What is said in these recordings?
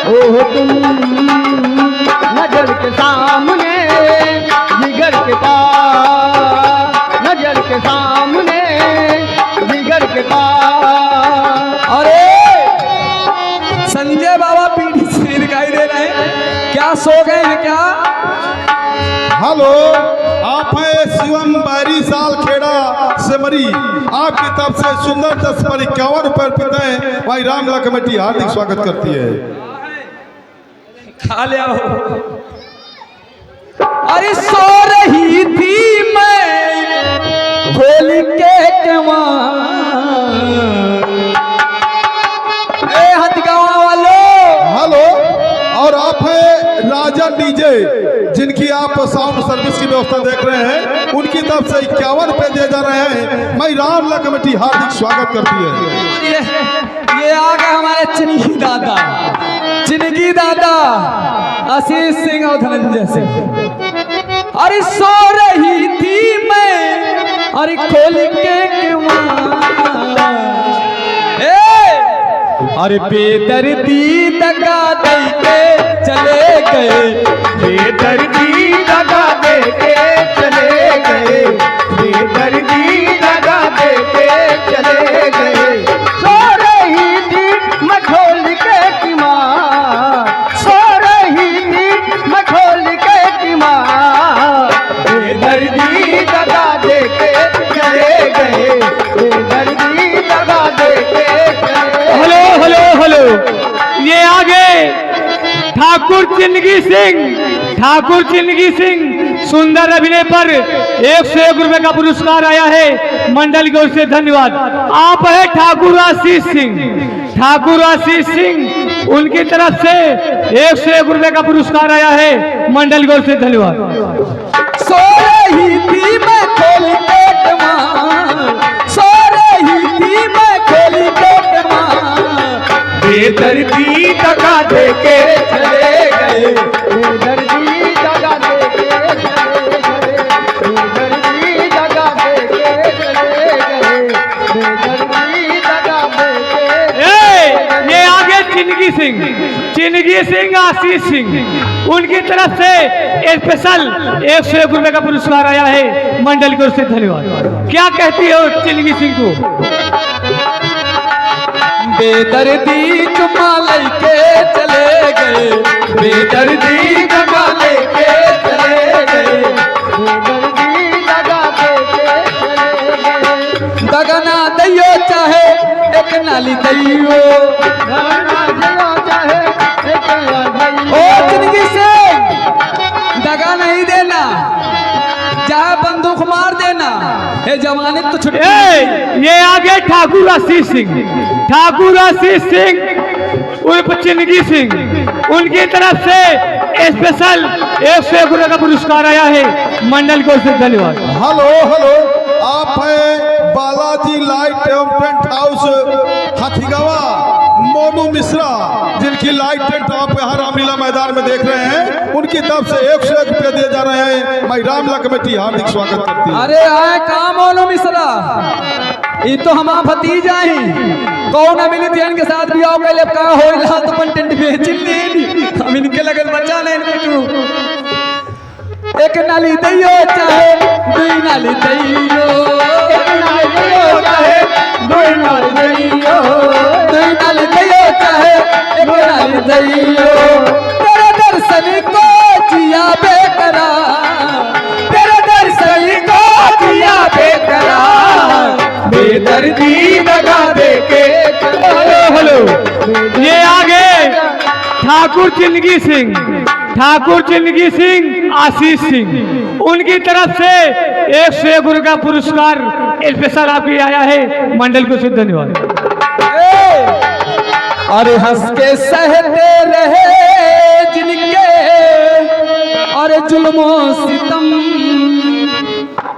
ओह तुम नजर के सामने जिगर के पास, नजर के सामने जिगर के पास। अरे संजय बाबा पीढ़ी से दिखाई दे रहे हैं, क्या सो गए हैं क्या? हेलो, आप हैं शिवम बैरी साल खेड़ा से मरी। आपकी तरफ से सुंदर 10 पर 51 रुपए अर्पित है। भाई रामला कमेटी हार्दिक स्वागत करती है। खा ले आओ। अरे सो रही थी मैं खोल के हथगावा वालों। हेलो, और आप हैं राजा डीजे, जिनकी आप साउंड सर्विस की व्यवस्था देख रहे हैं, उनकी तरफ से 51 रुपए दिए जा रहे हैं। मैं रामला कमेटी हार्दिक स्वागत करती है। ये आ गए हमारे चिनगी दादा, चिनगी दादा आशीष सिंह और धनंजय सिंह। अरे सो रही थी मैं, अरे खोल के अरे बेदर्दी दगा दे के चले गए, बेदर्दी दगा दे के चले गए, बेदर्दी दगा दे के चले गए। सो रही थी मैं खोल के कीमार, सो रही थी मैं खोल के कीमार, बेदर्दी दगा दे के चले गए, बेदर्दी दगा दे के चले। हेलो हेलो हेलो, ये आगे ठाकुर चिनगी सिंह, ठाकुर चिनगी सिंह सुंदर अभिनय पर 101 रुपए का पुरस्कार आया है, मंडल की ओर से धन्यवाद। आप है ठाकुर आशीष सिंह, ठाकुर आशीष सिंह, उनकी तरफ से 101 रुपए का पुरस्कार आया है, मंडल की ओर से धन्यवाद। सो रही थी मैं खोल के कमान, सो रही थी मैं खोल के कमान, बेदर्दी दगा दे के चले गए, बेदर्दी दगा दे के चले गए, बेदर्दी दगा दे के चले गए, बेदर्दी दगा दे के। ये आगे चिनगी सिंह, चिनगी सिंह आशीष सिंह, उनकी तरफ से स्पेशल 101 रुपए का पुरस्कार आया है, मंडल की ओर से धन्यवाद। क्या कहती हो चिनगी सिंह को? बेदर्दी चुमा लेके चले गए, बेदर्दी दगा दे के चले गए, बेदर्दी दगा दे के चले गए। दगा ना दैयो चाहे एक नाली दैयो, दगा दियो चाहे एक नाली ओ चिनगी सिंह दगा नहीं देना, चाहे बंदूक मार देना, ये जवानी तो छुट्टी। ये आगे ठाकुर आशीष सिंह, ठाकुर आशीष सिंह उर्फ चिनगी सिंह, उनकी तरफ से स्पेशल 101 रुपए का पुरस्कार आया है, मंडल की ओर से धन्यवाद। हेलो हेलो, आप हैं बालाजी लाइट एवं टेंट हाउस हाथीगावा, मोनू मिश्रा, जिनकी लाइट टेंट आप यहाँ रामलीला मैदान में देख रहे हैं, उनकी तरफ से 101 रुपये दिए जा रहे हैं। मैं रामला कमेटी हार्दिक स्वागत करती है। अरे आए काम बोलो मिश्रा, ये तो हम भतीजा ही कौन मिली थी इनके साथ भी आओ पहले कहा हो रहा तो कंटेंट बेच ले, हम इनके लगन बचा नहीं पिटू। एक नाली दैयो चाहे दुई नाली दैयो, एक नाली दैयो चाहे दुई नाली दैयो, दुई नाली दैयो चाहे एक नाली दैयो। तेरे दर्शन को जिया बेकरार, तेरे दर्शन को जिया बेकरार, बेदर्दी दगा दे के हेलो हेलो, ये आगे ठाकुर चिनगी सिंह, ठाकुर चिनगी सिंह आशीष सिंह, उनकी तरफ से 101 रुपए का पुरस्कार स्पेशल आपके आया है, मंडल को से धन्यवाद। अरे हंस के सहते रहे जिनके और जुल्मो सितम,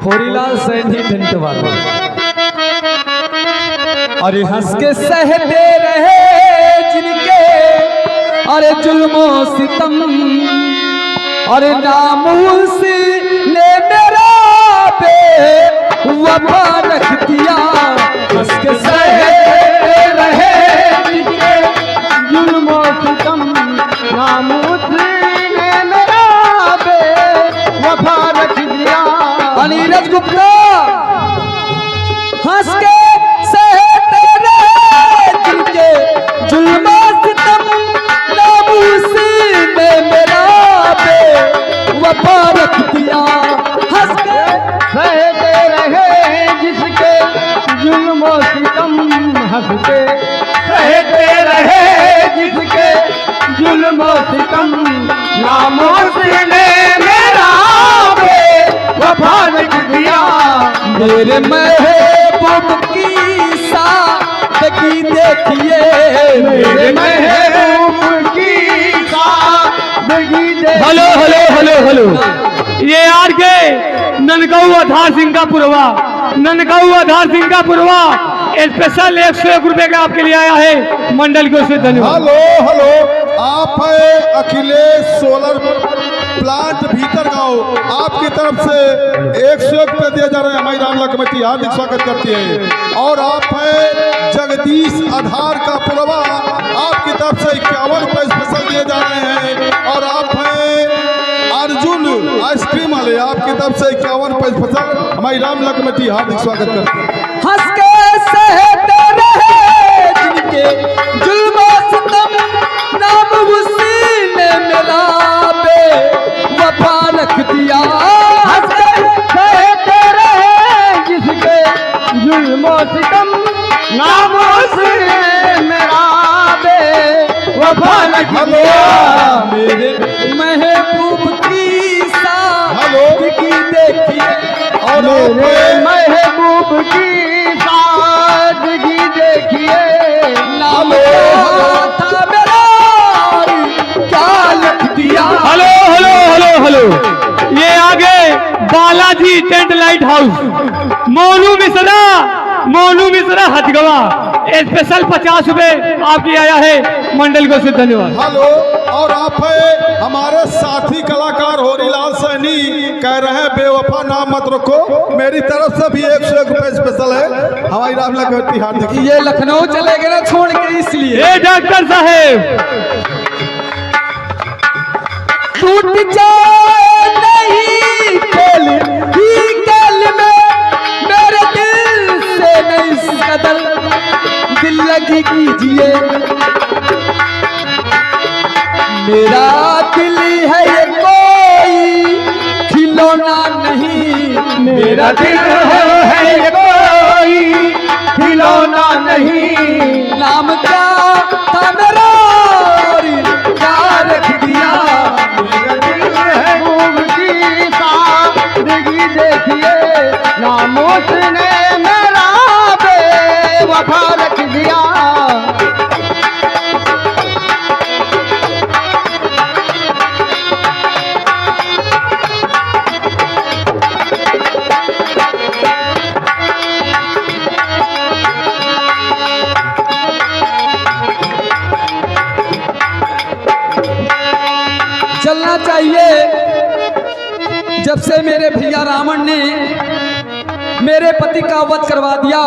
होरीलाल सैनी टेंट वाला। अरे हंस के सहते रहे जिनके अरे जुल्मो सितम, अरे नामूस ने मेरा पे वफा रख दिया। हंस के सहते रहे जिनके जुल्मो सितम, मेरे महबूब की सादगी देखिए, मेरे महबूब की सादगी देखिए। हेलो हेलो हेलो हेलो, ये आर के ननकाऊ आधार सिंह का पुरवा, ननकाऊ आधार सिंह का पुरवा स्पेशल 101 रुपए का आपके लिए आया है, मंडल को से धन्यवाद। हेलो हेलो, आप है अखिलेश सोलर प्लांट भीतर गांव, आपकी तरफ से 101 रुपये दिए जा रहे हैं। हमारी रामला कमेटी हार्दिक स्वागत करती है। और आप है जगदीश आधार का पुरवा, आपकी तरफ से 51 रुपये स्पेशल दिए जा रहे हैं। और आप है अर्जुन आइसक्रीम वाले, आपकी तरफ से 51 रुपये स्पेशल, हमारी रामला कमेटी हार्दिक स्वागत करती है। हंस के सहते रहे जिनके जुल्म सितम, नाम उसी ने मेरा बेवफा रख दिया। हंस के सहते रहे जिसके जुल्म सितम, नाम उसी ने मेरा बेवफा रख दिया। मेरे महबूब की सादगी देखिए, और मेरे महबूब की सादगी देखिए। नाम था मेरा क्या लिख दिया। हेलो हेलो हेलो हेलो, ये आगे Balaji tent light house, Monu Mishra Hathgawa special 50 रुपए आपकी आया है, मंडल को से धन्यवाद। हेलो, और आप है हमारे साथी कलाकार होरीलाल सैनी, कह रहे हैं बेवफा नाम मत रखो, मेरी तरफ से भी 101 रुपये स्पेशल है, हमारी रामला कमेटी हार्दिक। ये लखनऊ चले गए ना छोड़ के, इसलिए। ए डॉक्टर साहेब, टूट जाए नहीं खेल ही खेल में, मेरे दिल से नहीं कदर दिल लगी कीजिए। मेरा दिल है ये कोई खिलौना नहीं, मेरा दिल है ये कोई खिलौना नहीं। नाम क्या था मेरा और क्या रख दिया। मेरा दिल है महबूब की सादगी देखिए, नाम उसने मेरा बेवफा रख दिया। चलना चाहिए। जब से मेरे भैया रावण ने मेरे पति का वध करवा दिया,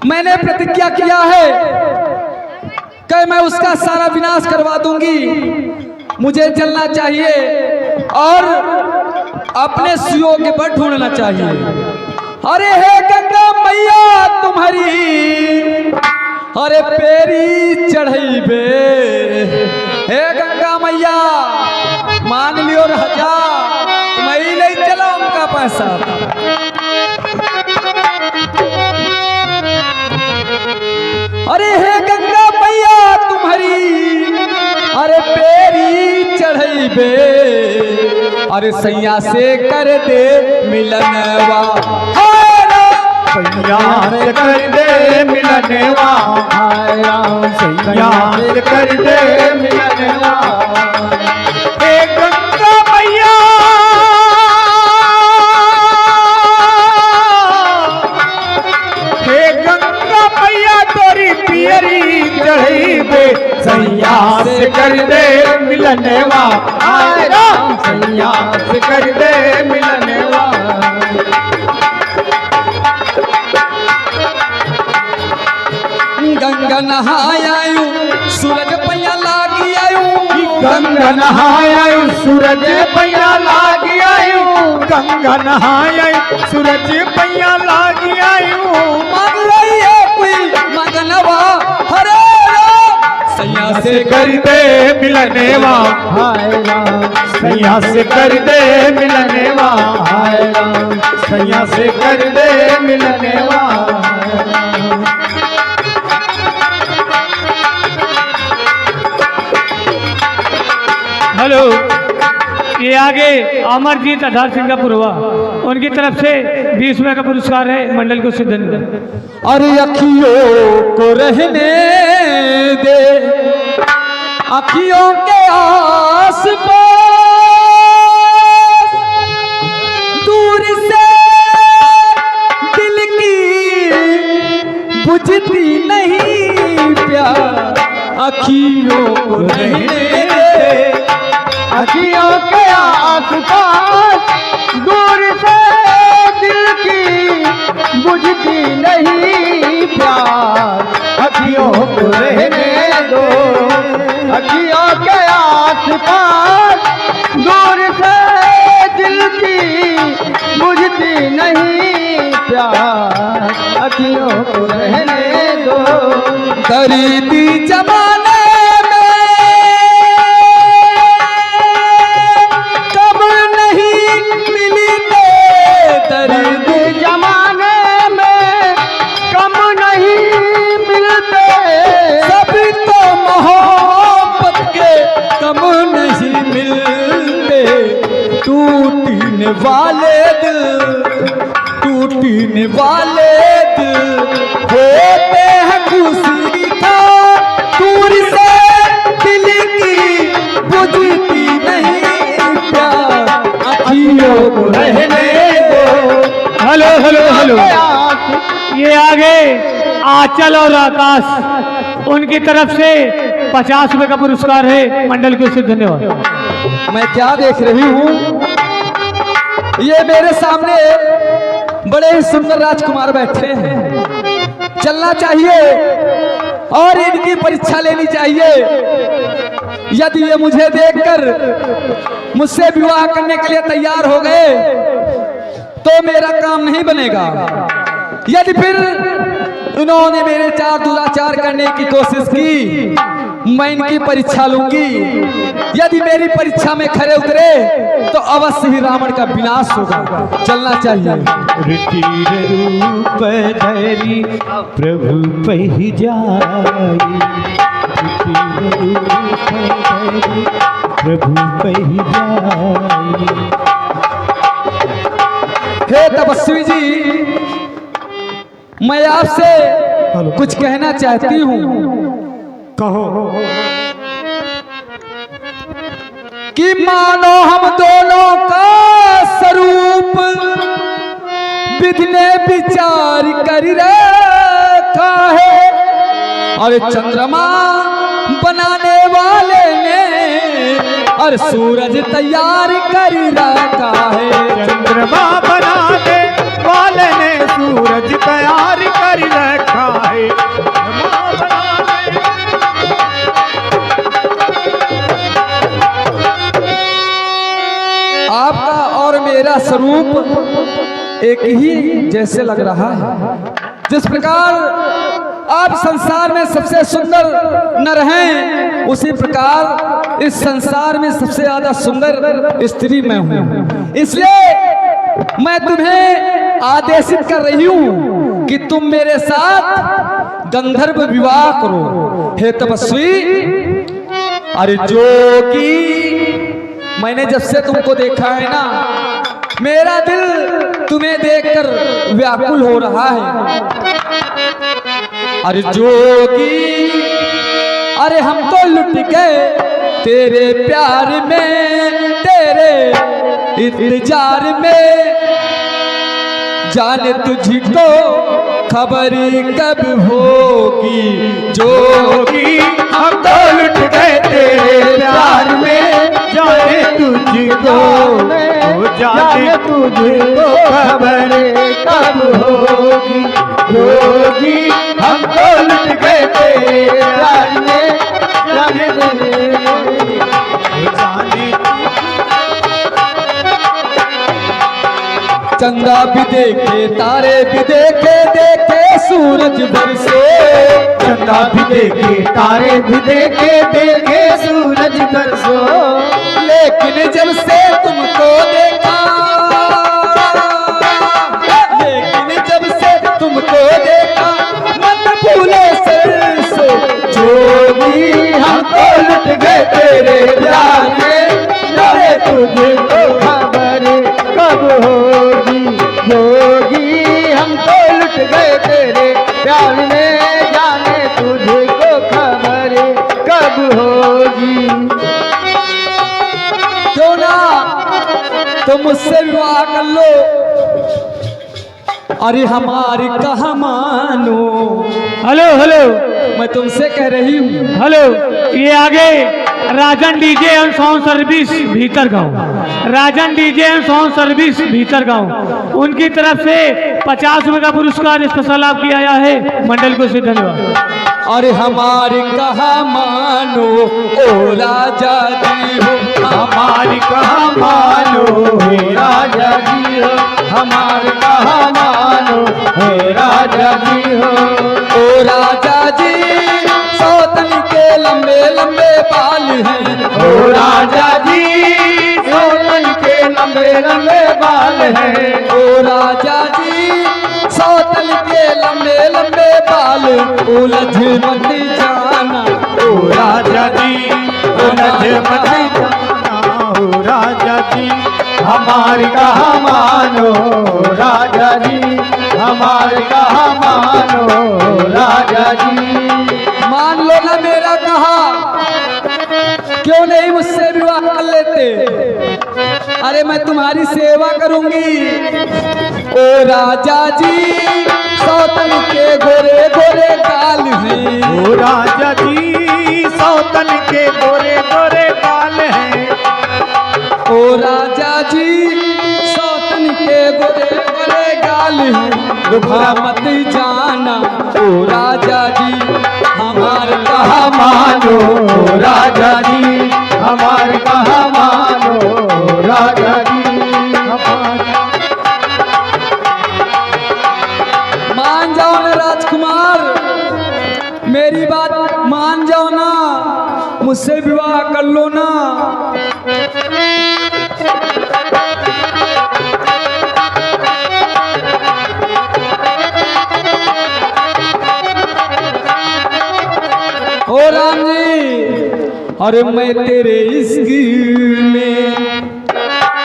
मैंने प्रतिज्ञा किया है कि मैं उसका सारा विनाश करवा दूंगी। मुझे चलना चाहिए और अपने सुयोग्य पर ढूंढना चाहिए। अरे हे गंगा मैया तुम्हारी, अरे पेरी चढ़ई बे। हे गंगा मैया मान लियो राजा, मैं ही नहीं चला उनका पैसा। अरे हे गंगा मैया तुम्हारी, अरे पेरी चढ़ई बे। अरे सैया से कर दे मिलनवा, सैया से कर दे मिलनवा, सैया से कर दे मिलनवा। हे गंगा मैया, हे गंगा मैया तोरी पियरी चढ़ी बे। सैया से कर दे मिलनवा, सैया से कर दे मिलनवा। गंगा नहायायु सूरज पैया लागी आयु, गंगा नहायायु सूरज पैया लागी आयु, गंगा नहायायु सूरज पैया लागी आयु। मांग रही है कोई मगनवा, हरे सैया से कर दे मिलनेवा, हाय राम सैया से कर दे मिलनेवा, हाय राम सैया से कर दे मिलनेवा। हेलो, ये आगे अमरजीत आधार सिंगापुरवा, उनकी तरफ से 20 रुपए का पुरस्कार है मंडल को सिद्ध धन्यवाद। अरे अखियों को रहने दे, अखियों के आस पास, दूर से दिल की बुझती नहीं प्यार, अखियों को रहने दे, अखियों के आसपास, दूर से दिल की बुझती नहीं प्यार, अखियों को रहने दो। अखियों के आसपास, दूर से दिल की बुझती नहीं प्यार, अखियों को रहने दो। दरीदी जमाने वाले दिल, टूटने वाले दिल होते हैं खुशी का, दूर से दिल की बुझती नहीं प्यार, अखियों को रहने दो। हेलो हेलो हेलो, ये आगे आंचल और आकाश, उनकी तरफ से 50 रुपए का पुरस्कार है मंडल को सिद्ध धन्यवाद। मैं क्या देख रही हूँ, ये मेरे सामने बड़े ही सुंदर राजकुमार बैठे हैं। चलना चाहिए और इनकी परीक्षा लेनी चाहिए। यदि ये मुझे देखकर मुझसे विवाह करने के लिए तैयार हो गए तो मेरा काम नहीं बनेगा। यदि फिर इन्होंने मेरे साथ दुराचार करने की कोशिश की, मैं इनकी परीक्षा लूंगी। यदि मेरी परीक्षा में खरे उतरे तो अवश्य ही रावण का विनाश होगा। चलना चाहिए। रूप धरी प्रभु पही जाई, प्रभु पही जाई। हे तपस्वी जी, मैं आपसे कुछ कहना चाहती हूँ। कहो। कि मानो हम दोनों का स्वरूप विधि ने विचार कर रखा है, और चंद्रमा बनाने वाले ने और सूरज तैयार कर रखा है। चंद्रमा बनाने वाले ने सूरज तैयार कर रखा है। आपका और मेरा स्वरूप एक ही जैसे लग रहा है। जिस प्रकार आप संसार में सबसे सुंदर नर हैं, उसी प्रकार इस संसार में सबसे ज्यादा सुंदर स्त्री मैं हूँ। इसलिए मैं तुम्हें आदेशित कर रही हूँ कि तुम मेरे साथ गंधर्व विवाह करो। हे तपस्वी, अरे जोगी, मैंने जब से तुमको देखा है ना, मेरा दिल तुम्हें देखकर व्याकुल हो रहा है। अरे जोगी, अरे हम तो लुट गए तेरे प्यार में, तेरे इंतजार में, जाने तुझको खबर कब होगी। जोगी, हम तो लुट गए तेरे प्यार में, जाने तुझको, जाने तुझको खबर कब होगी। जोगी, हम तो लुट गए तेरे प्यार में, जाने चंदा भी देखे, तारे भी देखे, देखे सूरज बरसे। चंदा भी देखे, तारे भी देखे, देखे सूरज बरसो। लेकिन जब से तुमको देखा, लेकिन जब से तुमको देखा, मन भूले सरसो। जोगी, हम तो लुट गए तेरे प्यार में, जाने तुझको खबर कब होगी। जी। क्यों ना तो मुझसे विवाह कर लो। अरे हमारी कहा मानो। हेलो हेलो मैं तुमसे कह रही हूँ। हेलो, ये आगे राजन डीजे एंड साउंड सर्विस भीतर गांव, राजन डीजे एंड साउंड सर्विस भीतर गांव, उनकी तरफ से 50 रुपए का पुरस्कार स्पेशल आपकी आया है, मंडल को से धन्यवाद। अरे हमारी कहा मानो ओ राजा जी हो, हमारी कहा मानो हे राजा जी हो, हमारी कहा मानो हे राजा जी हो। ओ राजा जी सौतन के लंबे लंबे बाल हैं। ओ राजा जी सौतन के लंबे लंबे बाल हैं। ओ राजा जी सौतन के लंबे लंबे बाल उलझ मत जाना। ओ राजा जी उलझ मत जाना। ओ राजा जी हमारी कहा मानो राजा जी, हमारी कहा मानो राजा जी। मान लो ना मेरा कहा, क्यों नहीं मुझसे विवाह कर लेते। अरे मैं तुम्हारी सेवा करूंगी। ओ राजा जी सौतन के गोरे गोरे गाल हैं। ओ राजा जी सौतन के गोरे गोरे बाल हैं। ओ राजा जी सौतन के गोरे गोरे गाल हैं। रुभा मत जाना ओ राजा जी हमार कहा मानो राजा जी, हमारी कहा मानो राजा जी। मान जाओ ना राजकुमार, मेरी बात मान जाओ ना, मुझसे विवाह कर लो ना। ओ राम जी, अरे मैं तेरे इश्क में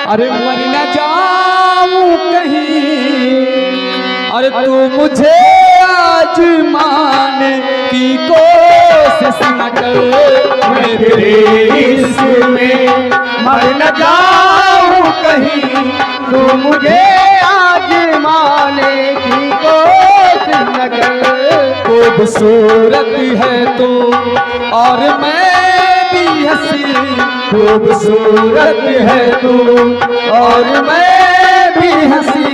अरे मर न जाऊं कहीं। अरे तू मुझे आज माने की कोशिश न कर। मैं तेरे इश्क में मर न जाऊं कहीं, तू मुझे आज माने की कोशिश न कर। खूबसूरत है तू और मैं भी हंसी। खूबसूरत है तू और मैं भी हंसी।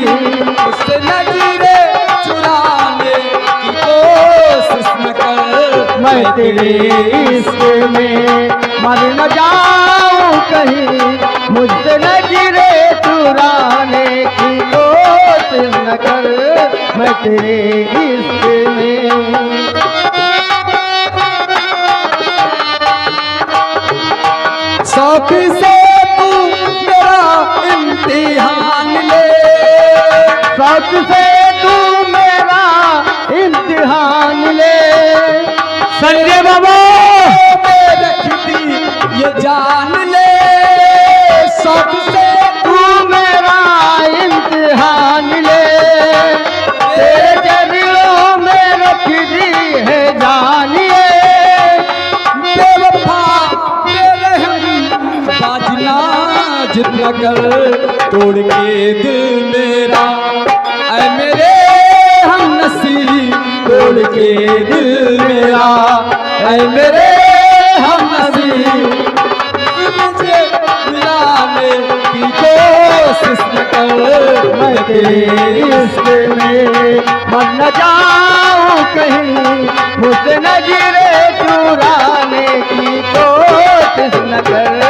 उससे नजरे चुराने की कोशिश न कर। मैं तेरे इश्क में मर न जाऊं कहीं, मुझसे नजरे चुराने की कोशिश न कर। मैं तेरे इश्क में शौक से तू मेरा इम्तिहान ले। शौक से तू मेरा इम्तिहान ले। संजय बाबा में रख दी ये जान ले। शौक से तू मेरा इम्तिहान ले। तेरे चरणों में रख दी है जान ले। बेवफा बेरहम बाजना जितना कर तोड़ के दिल मेरा। ऐ मेरे हम नसीब तोड़ के दिल मेरा। ऐ मेरे हम नसीब मुझे मिलाने की कोशिश न कर। मैं तेरे इश्क में मर न जाऊं कहीं, मुझसे नजरे चुराने की कोशिश न कर।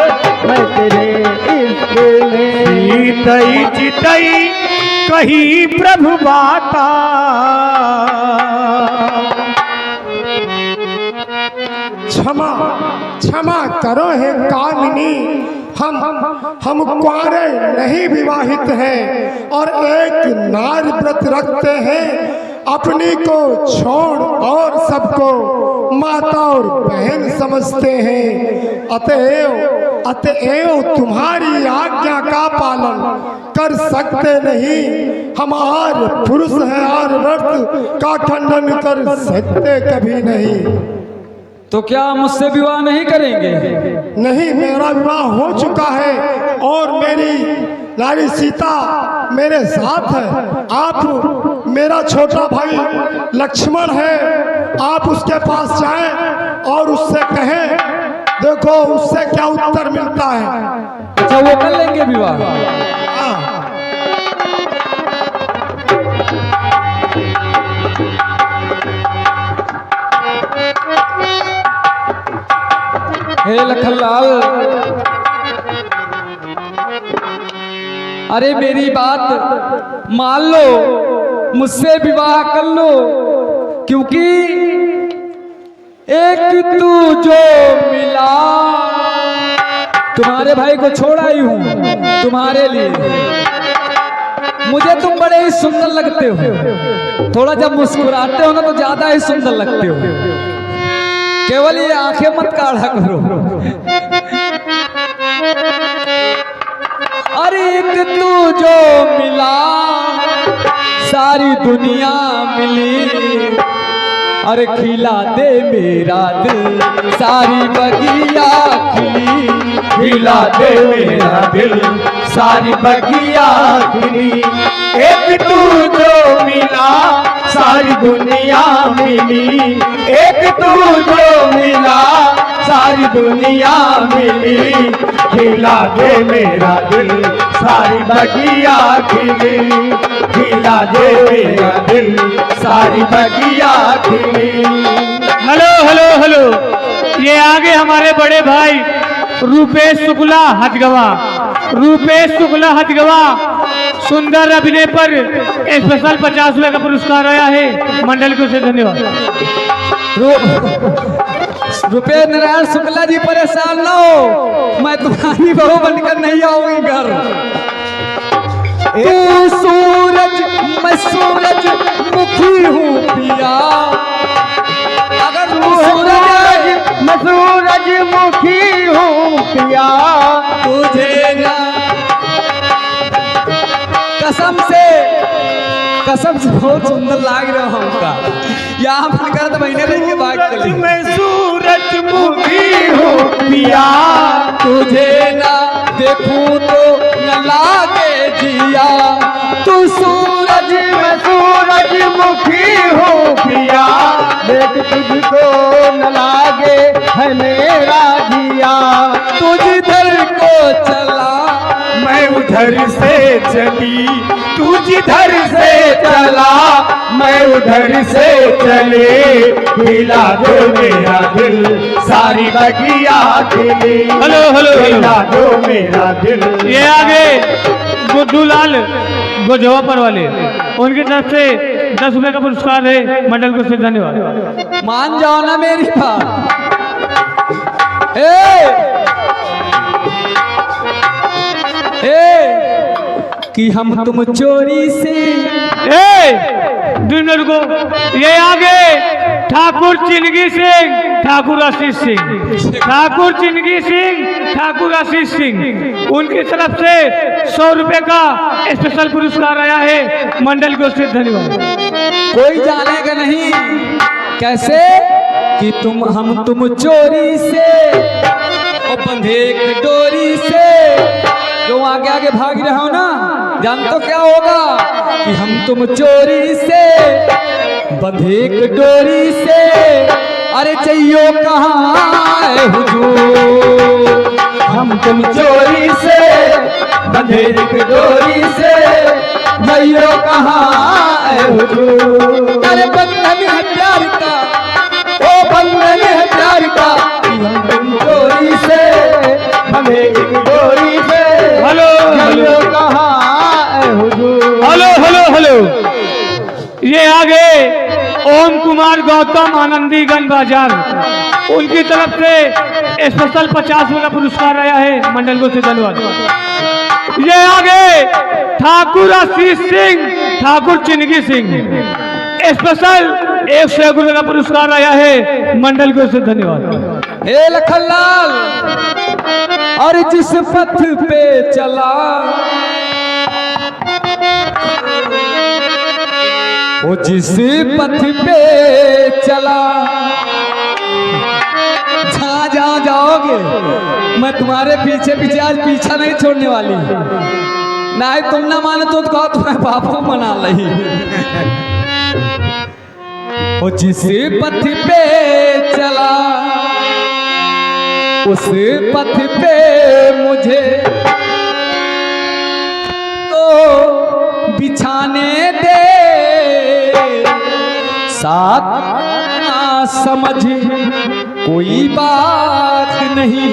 मैं तेरे इश्क में जीतई जीतई कही प्रभु बाता। क्षमा क्षमा करो हे कामिनी, हम कुंवारे नहीं विवाहित हैं और एक नार व्रत रखते हैं। अपनी को छोड़ और सबको माता और बहन समझते हैं। अतएव तुम्हारी आज्ञा का पालन कर सकते नहीं। हम आर पुरुष हैं और व्रत का खंडन कर सकते कभी नहीं। तो क्या मुझसे विवाह नहीं करेंगे? नहीं, मेरा विवाह हो चुका है और मेरी नारी सीता मेरे साथ है। आप मेरा छोटा भाई लक्ष्मण है, आप उसके पास जाएं और उससे कहें, देखो उससे क्या उत्तर मिलता है। अच्छा, वो कर लेंगे विवाह? हे लखनलाल, अरे मेरी बात मान लो, मुझसे विवाह कर लो, क्योंकि एक तू जो मिला, तुम्हारे भाई को छोड़ आई हूं तुम्हारे लिए। मुझे तुम बड़े ही सुंदर लगते हो, थोड़ा जब मुस्कुराते हो ना तो ज्यादा ही सुंदर लगते हो। केवल ये आंखें मत काढ़ा करो। अरे एक तू जो मिला सारी दुनिया मिली, अरे खिला दे मेरा दिल सारी बगिया खिली, खिला दे मेरा दिल सारी बगिया खिली। एक तू जो मिला सारी दुनिया मिली, एक तू जो मिला सारी दुनिया मिली। खिला दे मेरा दिल सारी बगिया खिली, खिला दे मेरा दिल सारी बगिया खिली। हेलो हेलो हेलो, ये आगे हमारे बड़े भाई रूपेश शुक्ला हथगवा। रूपेश शुक्ला हथगवा सुंदर अभिनय पर स्पेशल 50 रुपए का पुरस्कार आया है, मंडल को से धन्यवाद। रुपेश नारायण शुक्ला जी परेशान ना हो, मैं तुम्हारी बहू बनकर नहीं आऊंगी घर। तू सूरज मैं सूरज मुखी हूँ पिया, अगर तू सूरज मैं सूरज मुखी हूँ पिया, तुझे ना कसम से बहुत सुंदर लाग रहा हूँ हमका। यहाँ बनकर तो महीने रह के बात चली। मैं सूरज मुखी हूँ पिया, तुझे ना देखूं तो न लागे जिया, तू सूरज मैं सूरज मुखी हूँ पिया, देख तुझको न लागे है मेरा जिया। तू जिधर को चला मैं उधर से चली, तू जिधर से चला मैं उधर से चले। खिला दो मेरा दिल सारी बगिया खिली, हेलो हेलो खिला हेलो, दो मेरा दिल। ये आगे गुड्डू लाल गोजवापर वाले, उनकी तरफ से 10 रुपए का पुरस्कार है, मंडल को से धन्यवाद। मान जाओ ना मेरी बात। कि हम तुम चोरी से को ये आगे ठाकुर चिनगी सिंह, ठाकुर आशीष सिंह, ठाकुर चिनगी सिंह, ठाकुर आशीष सिंह, उनकी तरफ से 100 रुपए का स्पेशल पुरस्कार आया है, मंडल को से धन्यवाद। कोई जानेगा नहीं कैसे कि हम तुम चोरी से और बंधे एक डोरी से, जो आगे आगे भाग रहे हो ना, जान तो क्या होगा कि हम तुम चोरी से बंधे एक डोरी से, अरे चाहियो कहाँ है हुजूर, हम तुम चोरी से बंधे एक डोरी से, जइयो कहाँ है हुजूर। अरे बंधन है प्यार का, ओ बंधन है प्यार का, हम तुम चोरी से बंधे एक डोरी से, हेलो जइयो कहाँ है हुजूर। हेलो हेलो हेलो, ये आगे ओम कुमार गौतम आनंदीगंज बाजार, उनकी तरफ से स्पेशल 50 रुपए का पुरस्कार आया है, मंडल को से धन्यवाद। ये आगे ठाकुर आशीष सिंह, ठाकुर चिनगी सिंह, स्पेशल 101 रुपए का पुरस्कार आया है, मंडल को से धन्यवाद। हे लखनलाल, और जिस पथ पे चला वो जिस पथ पे चला आओगे, मैं तुम्हारे पीछे पीछे आज पीछा नहीं छोड़ने वाली। नहीं तुम ना माने तो कहो तुम्हें बापू मना लही। वो जिस पथ पे चला उस पथ पे मुझे तो बिछाने दे, साथ ना समझ कोई बात नहीं।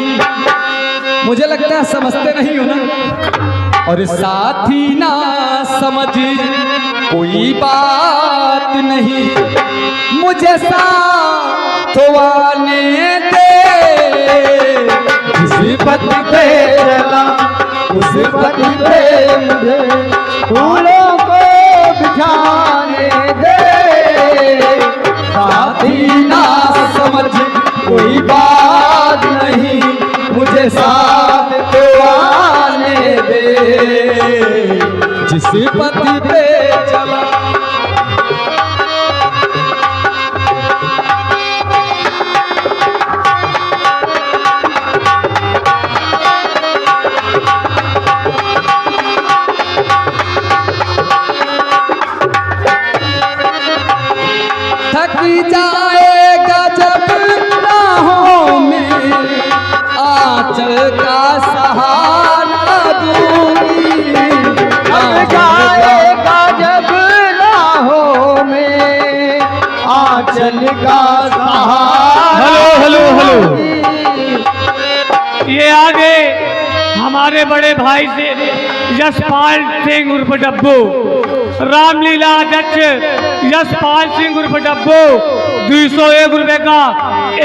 मुझे लगता है समझते नहीं हो ना। और साथी ना समझ कोई बात नहीं, मुझे साथ आने दे। जिस पथ पे चला उस पथ पे मुझे फूलों को बिछाने दे, साथी ना समझ कोई बात नहीं, मुझे साथ तो आने दे। जिस पथ पे चला थक जाएगा जब राहों में, आंचल का सहारा दूंगी। थक जाएगा जब राहों में, आंचल का सहारा। हेलो हेलो ये आगे हमारे बड़े भाई से यशपाल सिंह उर्फ डब्बू, रामलीला अध्यक्ष यशपाल सिंह उर्फ डब्बू 201 रुपए का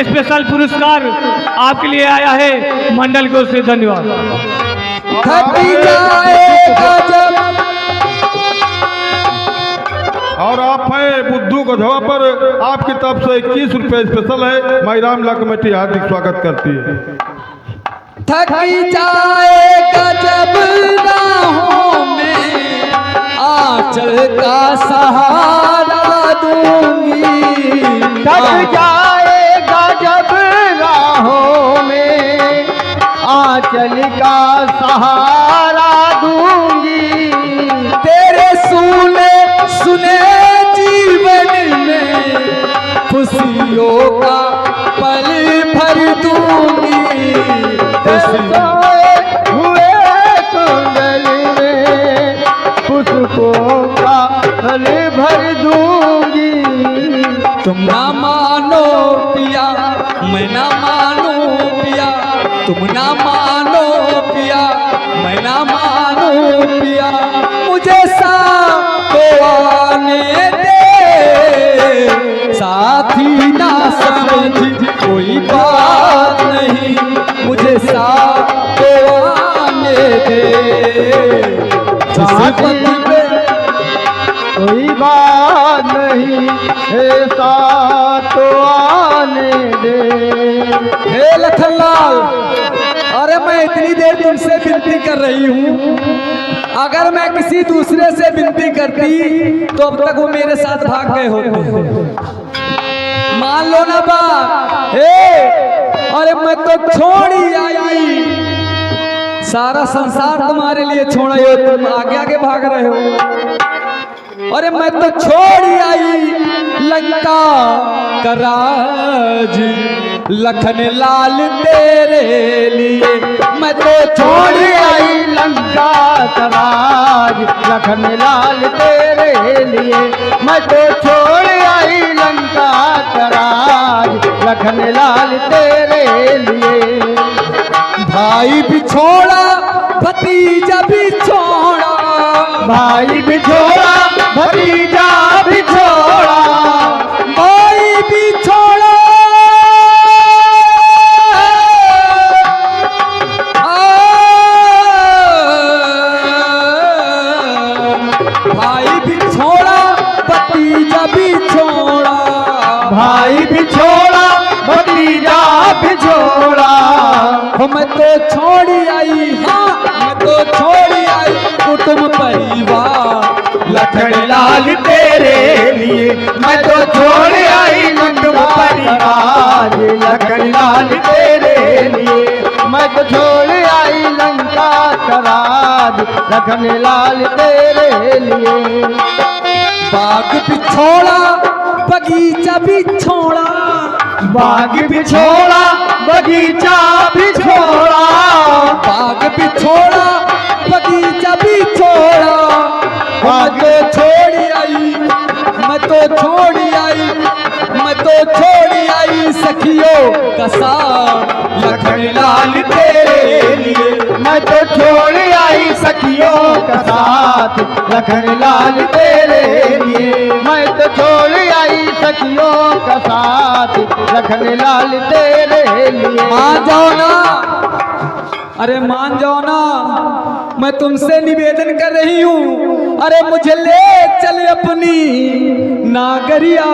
स्पेशल पुरस्कार आपके लिए आया है। मंडल को से धन्यवाद। थक जाएगा जब और आप हैं बुद्धू गधवा पर आपकी तरफ से 21 रुपए स्पेशल है। माई रामला कमेटी हार्दिक स्वागत करती है। थक जाएगा जब राहों में, आंचल का सहारा दूंगी। थक जाएगा जब राहों में, आंचल का सहारा दूंगी। तेरे सुने सुने जीवन में खुशियों का पल भर दूंगी। सोए हुए कुंडल में पुष्पों का फल भर दूंगी। तुम ना मानो पिया मैं ना मानो पिया, तुम ना मानो पिया मैं ना मानो पिया, मुझे साथ तो आने दे। साथी ना समझ कोई बात नहीं, मुझे साथ तो आने दे। साथी पे कोई बात नहीं, ऐसा तो आने दे। हे लखनलाल, अरे मैं इतनी देर तुमसे विनती कर रही हूँ, अगर मैं किसी दूसरे से विनती करती तो अब तक वो मेरे साथ भाग गए होते। मान लो ना बात। अरे मैं तो छोड़ी आई, सारा संसार तुम्हारे लिए छोड़ा हो, तुम आगे आगे भाग रहे हो। अरे मैं तो छोड़ी आई लंका का राज, लखन लाल तेरे लिए। मैं तो छोड़ी आई लंका का राज, लखन लाल तेरे लिए। मैं तो छोड़ आई लंका का राज, लखन लाल तेरे लिए। भाई बिछोड़ा भतीजा बिछोड़ा, भाई बिछोड़ा भतीजा बिछोड़ा, भाई बिछोड़ा भाई बिछोड़ा भतीजा बिछोड़ा, भाई बिछोड़ा भतीजा बिछोड़ा। मैं तो छोड़ी आई, हाँ मैं तो छोड़ी आई कुटुंब परिवार, लखन लाल तेरे लिए। मैं तो छोड़ आई कुटुंब परिवार, राज लखन लाल तेरे लिए। मैं तो छोड़ आई लंका का राज लखन लाल तेरे लिए। बाग बिछोड़ा बगीचा बिछोड़ा, बाग बिछोड़ा बगीचा बिछोड़ा, बाग बिछोड़ा बगीचा बिछोड़ा। मैं तो छोड़ी आई, मैं तो छोड़ी आई, मैं तो छोड़ी आई सखियों का साथ लखन लाल तेरे लिए। मैं तो छोड़ आई सखियों का साथ लखन लाल तेरे लिए। मैं तो छोड़ आई सखियों का साथ लखन लाल तेरे लिए। मान जाओ ना, अरे मान जाओ ना, मैं तुमसे निवेदन कर रही हूँ। अरे मुझे ले चल अपनी नागरिया।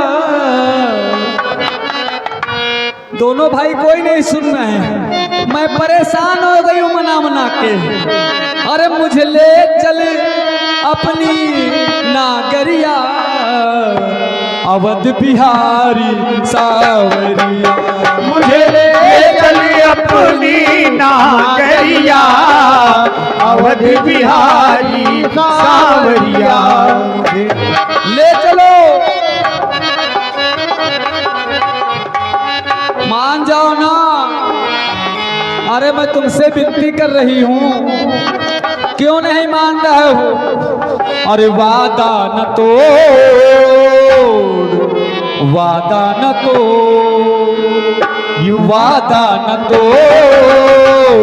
दोनों भाई कोई नहीं सुन रहे हैं, मैं परेशान हो गई हूँ मना मना के। अरे मुझे ले चल अपनी नागरिया, अवध बिहारी सावरिया। मुझे ले चल अपनी नागरिया, अवध बिहारी सावरिया। ले चलो, मान जाओ ना। अरे मैं तुमसे विनती कर रही हूँ, क्यों नहीं मान रहे हो? अरे वादा न तोड़, वादा न तोड़, यू वादा न तोड़,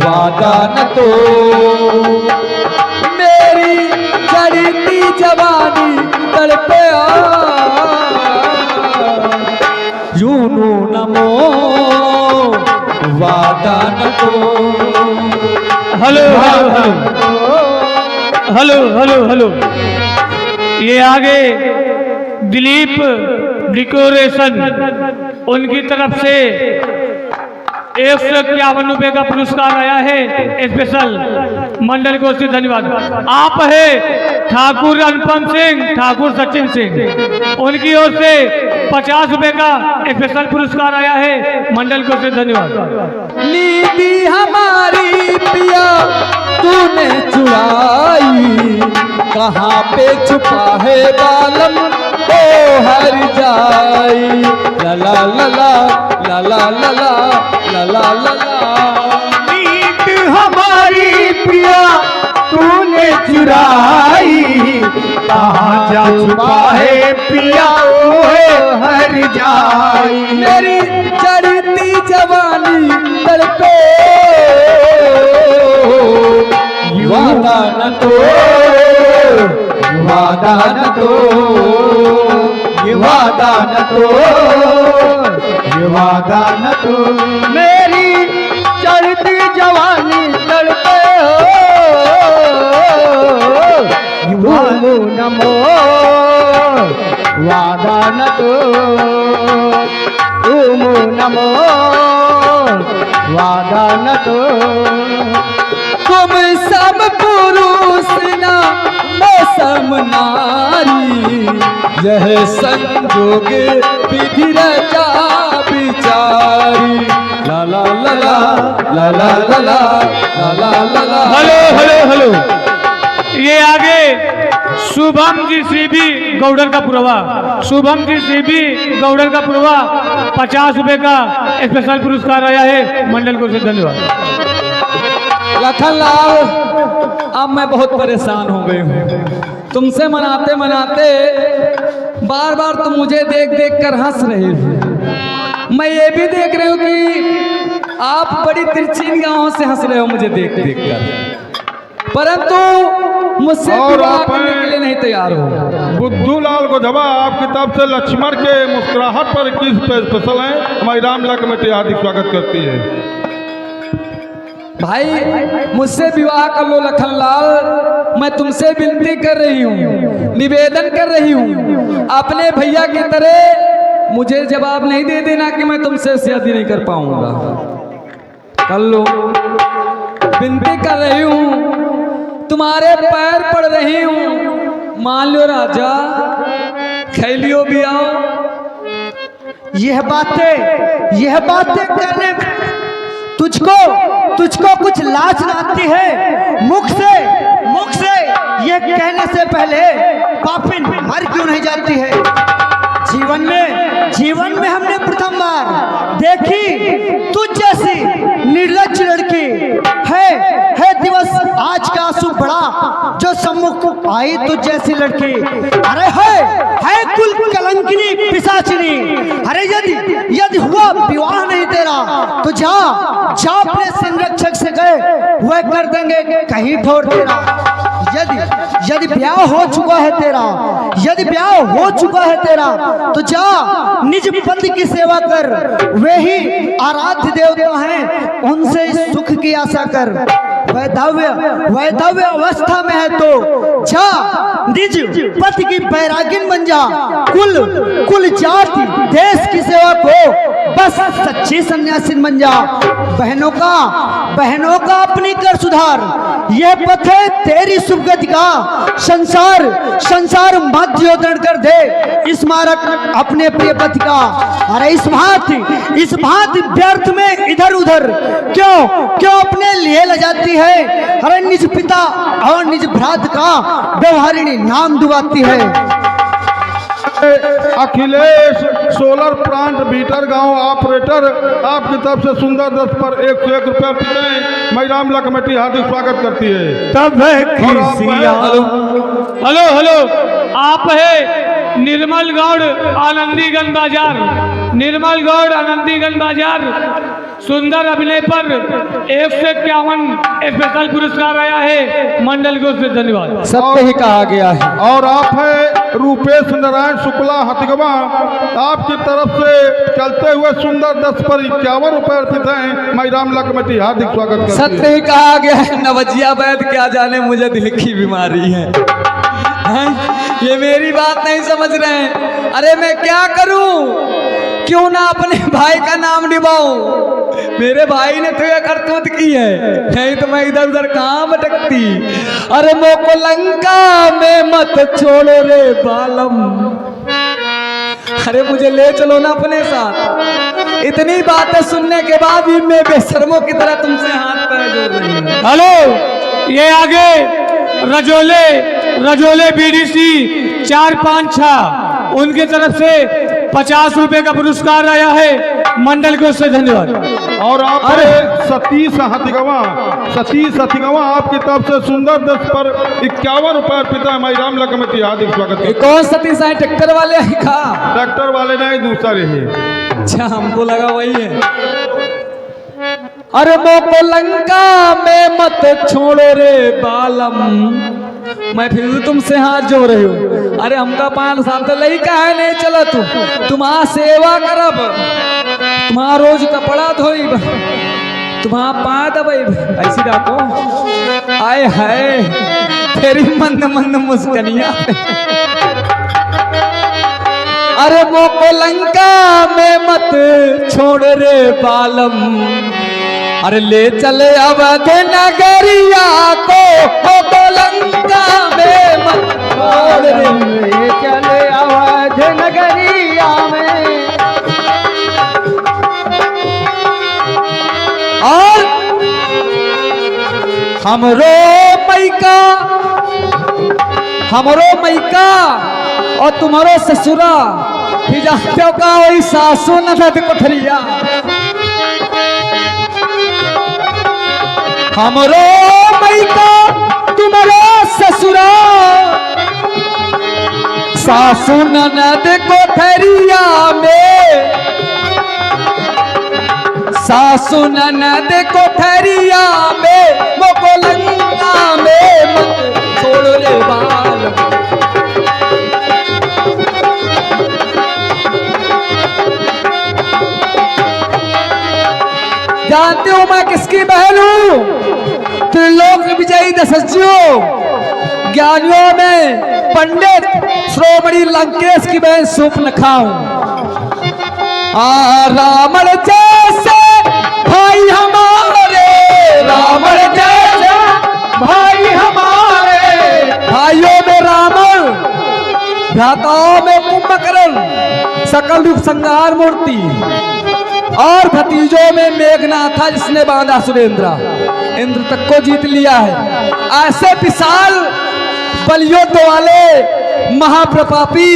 वादा न तोड़। मेरी चढ़ती जवानी तड़पे यूं नमो वादा न तोड़। Hello hello hello hello hello. ये आगे दिलीप डेकोरेशन उनकी तरफ से 151 का पुरस्कार आया है स्पेशल। मंडल को से धन्यवाद। आप है ठाकुर अनुपम सिंह, ठाकुर सचिन सिंह, उनकी ओर से 50 रुपए का स्पेशल पुरस्कार आया है। मंडल को से धन्यवाद। नींदी हमारी पिया तूने चुराई, कहाँ पे छुपा है बालम ओ हर जाई। ला ला ला ला ला ला ला ला ला ला ला ला। नींद हमारी पिया तूने चुराई, कहाँ जा छुपा है पिया ओए हर जाई। मेरी चढ़ती जवानी तड़पे वादा न तोड़, वादा न तोड़, ये वादा न तोड़, ये वादा न तोड़। मेरी चढ़ती जवानी तड़पे हो नमो वादा न तोड़, नमो वादा न तोड़। तुम सब पुरुष ना मौसम नारी, यह संजोग विधि रचा बिचारी। ला ला ला ला ला ला ला ला ला ला ला। Hello hello hello. ये आगे शुभम जी सीबी गौड़र का पुरवा, शुभम जी सीबी गौड़र का पुरवा 50 रुपए का स्पेशल पुरस्कार आया है। मंडल को से धन्यवाद। लखनलाल, अब मैं बहुत परेशान हो गई हूँ। तुमसे मनाते मनाते बार बार तुम मुझे देख देख कर हंस रहे हो। मैं ये भी देख रही हूँ कि आप बड़ी तिरछी निगाहों से हंस रहे हो मुझे देख देख कर, परंतु मुझसे विवाह करने के लिए नहीं तैयार हो। बुद्धूलाल को जवा आपकी तरफ से लक्ष्मण के मुस्कुराहट पर 21 स्पेशल है। हमारी रामलीला कमेटी हार्दिक स्वागत करती है। भाई मुझसे विवाह कर लो लखनलाल, मैं तुमसे विनती कर रही हूँ, निवेदन कर रही हूँ। अपने भैया की तरह मुझे जवाब नहीं दे देना कि मैं तुमसे शादी नहीं कर पाऊंगा। कर लो, विनती कर रही हूँ, तुम्हारे पैर पड़ रही हूँ, मान लो राजा। खैलियो भी आओ, यह बातें करने में तुझको कुछ लाज न आती है? मुख से यह कहने से पहले पापिन मर क्यों नहीं जाती है? जीवन में हमने प्रथम बार देखी तुझ जैसी निर्लज्ज लड़की है दिवस आज का आंसू बड़ा जो सम्मुख आई तुझ जैसी लड़की। अरे है कुल कलंकिनी पिशाचिनी। अरे यदि हुआ विवाह नहीं तेरा तो जा अपने संरक्षक से गए वह कर देंगे कहीं ठोर तेरा। यदि ब्याह हो चुका है तेरा तो जा निज पति की सेवा कर। वे ही आराध्य देवता हैं, उनसे इस सुख की आशा कर। वैधव्य अवस्था में है तो जा निज पति की बैरागिन बन जा। कुल जाति देश की सेवा को बस सच्ची सन्यासिन बन जा। बहनों का अपनी कर सुधार, यह पथ है तेरी सुगति का। संसार मध्योधरण कर दे स्मारक अपने प्रिय पति का। अरे इस भांति व्यर्थ में इधर उधर क्यों अपने लिए ले जाती है? अरे निज पिता और निज भ्रात का व्यवहारिणी नाम डुबाती है। अखिलेश सोलर प्लांट भीतर गांव ऑपरेटर आपकी तरफ से सुंदर दस पर 101 रुपया पीते हैं। मैं रामला कमेटी हार्दिक स्वागत करती है। तब हेलो आप है निर्मल गौड़ आनंदीगंज बाजार सुंदर अभिनय पर 151 स्पेशल पुरस्कार आया है मंडल को से धन्यवाद। सत्य ही कहा गया है। और आप है रूपेश नारायण शुक्ला हथगवा आपकी तरफ से चलते हुए सुंदर 10 पर 51 रुपए अर्पित हैं। मैं रामला कमेटी हार्दिक स्वागत करती है। सत्य ही कहा गया है। नवजिया वैद क्या जाने मुझे दिल की बीमारी है। ये मेरी बात नहीं समझ रहे हैं। अरे मैं क्या करूं? क्यों ना अपने भाई का नाम निभाऊं? मेरे भाई ने तो यह करतूत की है, नहीं तो मैं इधर उधर कहाँ भटकती। अरे मोको लंका में मत छोड़ो रे बालम। अरे मुझे ले चलो ना अपने साथ। इतनी बातें सुनने के बाद भी मैं बेशर्मों की तरह तुमसे हाथ पैर जोड़ रही हूँ। हेलो, ये आगे रजोले बीडीसी 456 उनकी तरफ से 50 रुपए का पुरस्कार आया है मंडल को से धन्यवाद। और आप सतीश हथिगवा आपकी तरफ से सुंदर 10 पर 51 रुपए अर्पित है। मैं रामला कमेटी हार्दिक स्वागत करती है। कौन सतीश है? ट्रैक्टर वाले हैं का? ट्रैक्टर वाले नहीं, दूसरे है। अच्छा, हमको लगा वही है। अरे मोको लंका में मत छोड़ो रे बालम। मैं फिर भी तुमसे हाथ जोड़ रही हूँ। अरे हमका 5 साल तो लई का है नहीं चला तुम्हारा सेवा करब, तुम्हारा रोज कपड़ा धोई, तुम्हारा पा दबाई ऐसी डाको। आए है तेरी मंद मुस्कनिया। अरे मोको लंका में मत छोड़ रे बालम। अरे ले चले अवध नगरिया को लंका में मत छोड़ रे। ले चले अवध नगरिया में। और हमरो मैका और तुम्हारो ससुरा भी जानते हो का वही सासू ननद कोठरिया। हमरो मैका तुम्हारो ससुरा सासू ननद कोठरिया में। सासू ननद कोठरिया में मोको लंका में मत छोड़ रे बाल। जानते हो मैं किसकी बहन हूँ? त्रिलोक विजयी दशरथियों ज्ञानियों में पंडित श्रोमणी लंकेश की बहन सुपनखा हूँ। रावण जैसे भाई हमारे, रावण जैसे भाई हमारे। भाइयों में रावण, भ्राताओं में कुंभकर्ण, सकल रूप संहार मूर्ति, और भतीजों में मेघनाथ था जिसने बांधा सुरेंद्र, इंद्र तक को जीत लिया है। ऐसे विशाल बलियों वाले महाप्रतापी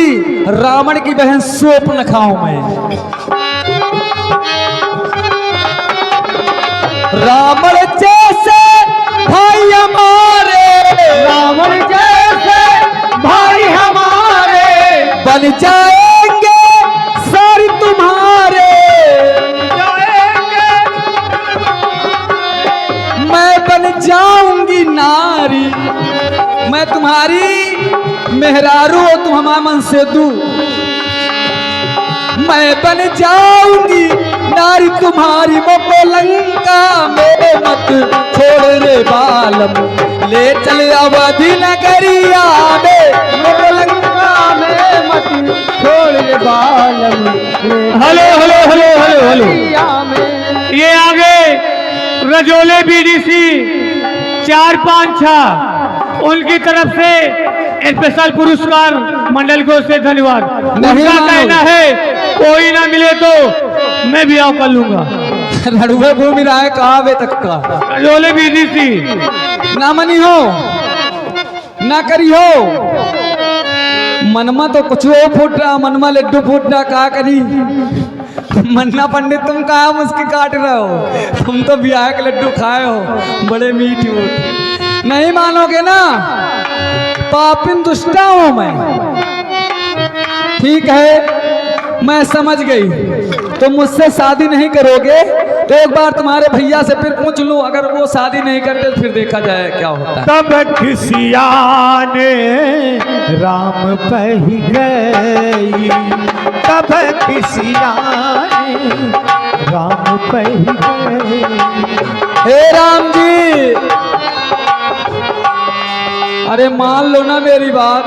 रावण की बहन शूर्पणखा हूं मैं। रावण जैसे भाई हमारे, रावण जैसे भाई हमारे बन जाएंगे सारी तुम्हारे। मैं बन जाऊंगी नारी, मैं तुम्हारी मेहरारू हो, तुम हमारा मन से दू। मैं बन जाऊंगी नारी तुम्हारी, मोको लंका में मत छोड़ रे बालम, ले चले अवधि नगरिया में, मोको लंका में मत छोड़ रे बालम। Hello hello hello hello hello, ये आगे रजोले बीडीसी 456 उनकी तरफ से स्पेशल पुरस्कार मंडल को से धन्यवाद। उनका कहना है कोई ना मिले तो मैं भी आओ कर लूंगा। लड़ुए घूम रहा है कहा वे तक का, रजोले बीडीसी ना मनी हो ना करी हो। मनमा तो कुछ हो फूट रहा, मनमा लड्डू फूट रहा, कहा करी। मन्ना पंडित तुम कहा मुस्की काट रहे हो, तुम तो ब्याह के लड्डू खाए हो, बड़े मीठ हो। नहीं मानोगे ना, पापिन दुष्टा हूं मैं। ठीक है मैं समझ गई, तुम मुझसे शादी नहीं करोगे तो एक बार तुम्हारे भैया से फिर पूछ लूं, अगर वो शादी नहीं करते तो फिर देखा जाए क्या होता है। तब खिसिया ने राम पही गई, तब खिसिया ने राम पही गई। हे राम जी, अरे मान लो ना मेरी बात।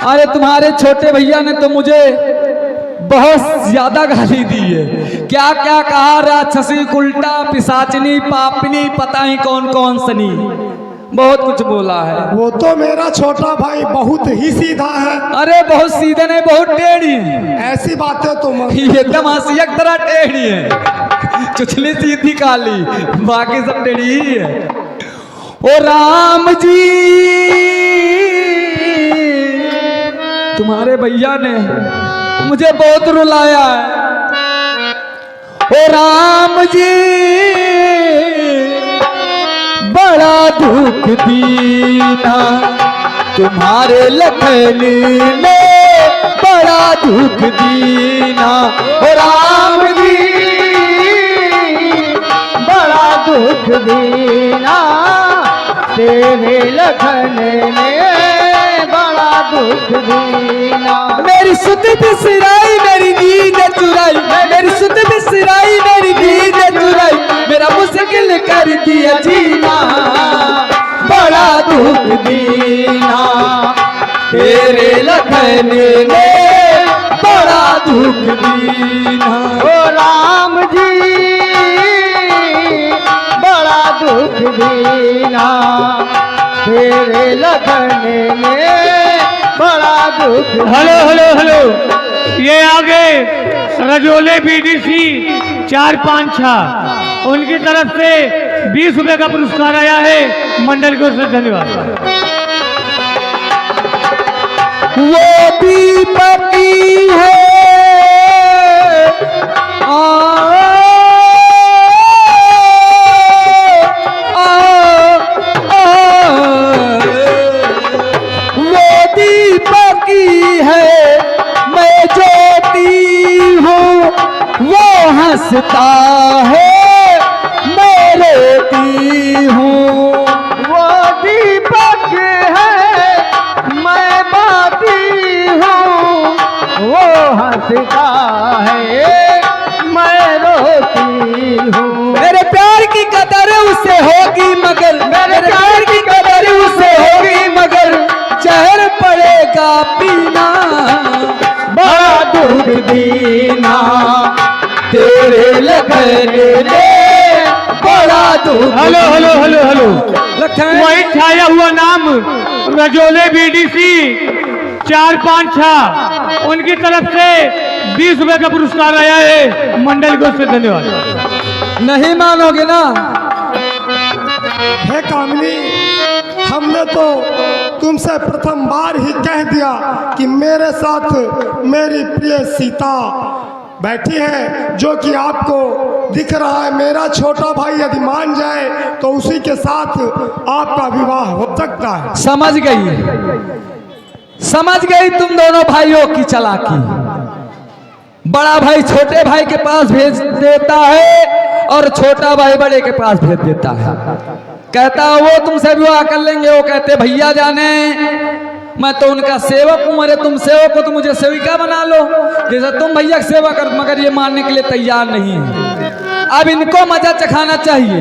अरे तुम्हारे छोटे भैया ने तो मुझे बहुत ज्यादा गाली दी है, क्या क्या कहा, राक्षसी, उल्टा, पिशाचनी, पापनी, पता ही कौन कौन सनी, बहुत कुछ बोला है। वो तो मेरा छोटा भाई बहुत ही सीधा है। अरे बहुत सीधे नहीं, बहुत टेढ़ी है। ऐसी बातें तो मत। एकदम हंसियक तरह टेढ़ी है, चुचली सीधी काली, बाकी सब टेढ़ी ही है। ओ राम जी, तुम्हारे भैया ने मुझे बहुत रुलाया है। ओ राम जी, बड़ा दुख दीना तुम्हारे लखनी ने, बड़ा दुख दीना। ओ राम जी, बड़ा दुख दीना तेरे लखन ने, बड़ा दुख दीना। मेरी सुध बिसराई, मेरी नींद चुराई, मेरी सुध बिसराई, मेरी नींद चुराई, मेरा मुश्किल कर दिया जीना, बड़ा दुख दीना तेरे लखन ने, बड़ा दुख दीना। ओ राम जी, बड़ा दुख दीना तेरे लगन में, बड़ा दुख। हेलो हेलो हेलो, ये आगे रजोले बीडीसी 456 उनकी तरफ से 20 रुपए का पुरस्कार आया है, मंडल को से धन्यवाद। वो दीपकी है वो दीपकी है, मैं ज्योति हूँ, वो हंसता है, मैं रोती हूँ। वो दीपक है, मैं बाती हूँ, वो हंसता है, मैं रोती हूँ। मेरे प्यार की कदर उसे होगी मगर, मेरे प्यार की कदर उसे होगी मगर, जहर पड़ेगा पीना, बड़ा दुख दीना तेरे लगन ने, बड़ा दुख। Hello hello hello hello, Lakhan वही छाया हुआ नाम रजोले बीडीसी 4 5 6 उनकी तरफ से 20 रुपए का पुरस्कार आया है। मंडल को से धन्यवाद। नहीं मानोगे ना? हे कामिनी, हमने तो तुमसे प्रथम बार ही कह दिया कि मेरे साथ मेरी प्रिय सीता बैठी है, जो कि आपको दिख रहा है। मेरा छोटा भाई यदि मान जाए तो उसी के साथ आपका विवाह हो सकता है। समझ गई तुम दोनों भाइयों की चालाकी। बड़ा भाई छोटे भाई के पास भेज देता है और छोटा भाई बड़े के पास भेज देता है। कहता है वो तुमसे विवाह कर लेंगे, वो कहते भैया जाने मैं तो उनका सेवक हूं, अरे तुम सेवक हो तो मुझे सेविका बना लो, जैसे तुम भैया की सेवा कर। मगर ये मानने के लिए तैयार नहीं है। अब इनको मजा चखाना चाहिए।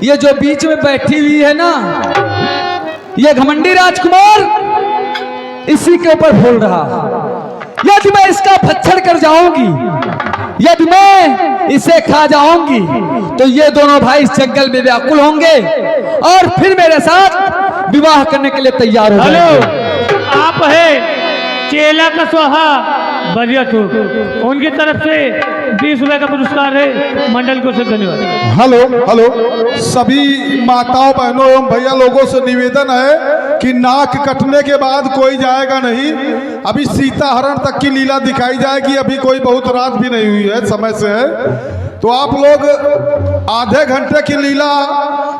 ये जो बीच में बैठी हुई है ना, ये घमंडी राजकुमार इसी के ऊपर बोल रहा। यदि मैं इसका भक्षण कर जाऊंगी, यदि मैं इसे खा जाऊंगी, तो ये दोनों भाई इस जंगल में व्याकुल होंगे और फिर मेरे साथ विवाह करने के लिए तैयार हो हेलो, जाएंगे। आप है चेला का स्वाहा बरियत हो, उनकी तरफ से 20 रुपए का पुरस्कार है। मंडल को से धन्यवाद। हेलो, सभी माताओं बहनों एवं भैया लोगों से निवेदन है कि नाक कटने के बाद कोई जाएगा नहीं। अभी सीता हरण तक की लीला दिखाई जाएगी। अभी कोई बहुत रात भी नहीं हुई है, समय से है। तो आप लोग आधे घंटे की लीला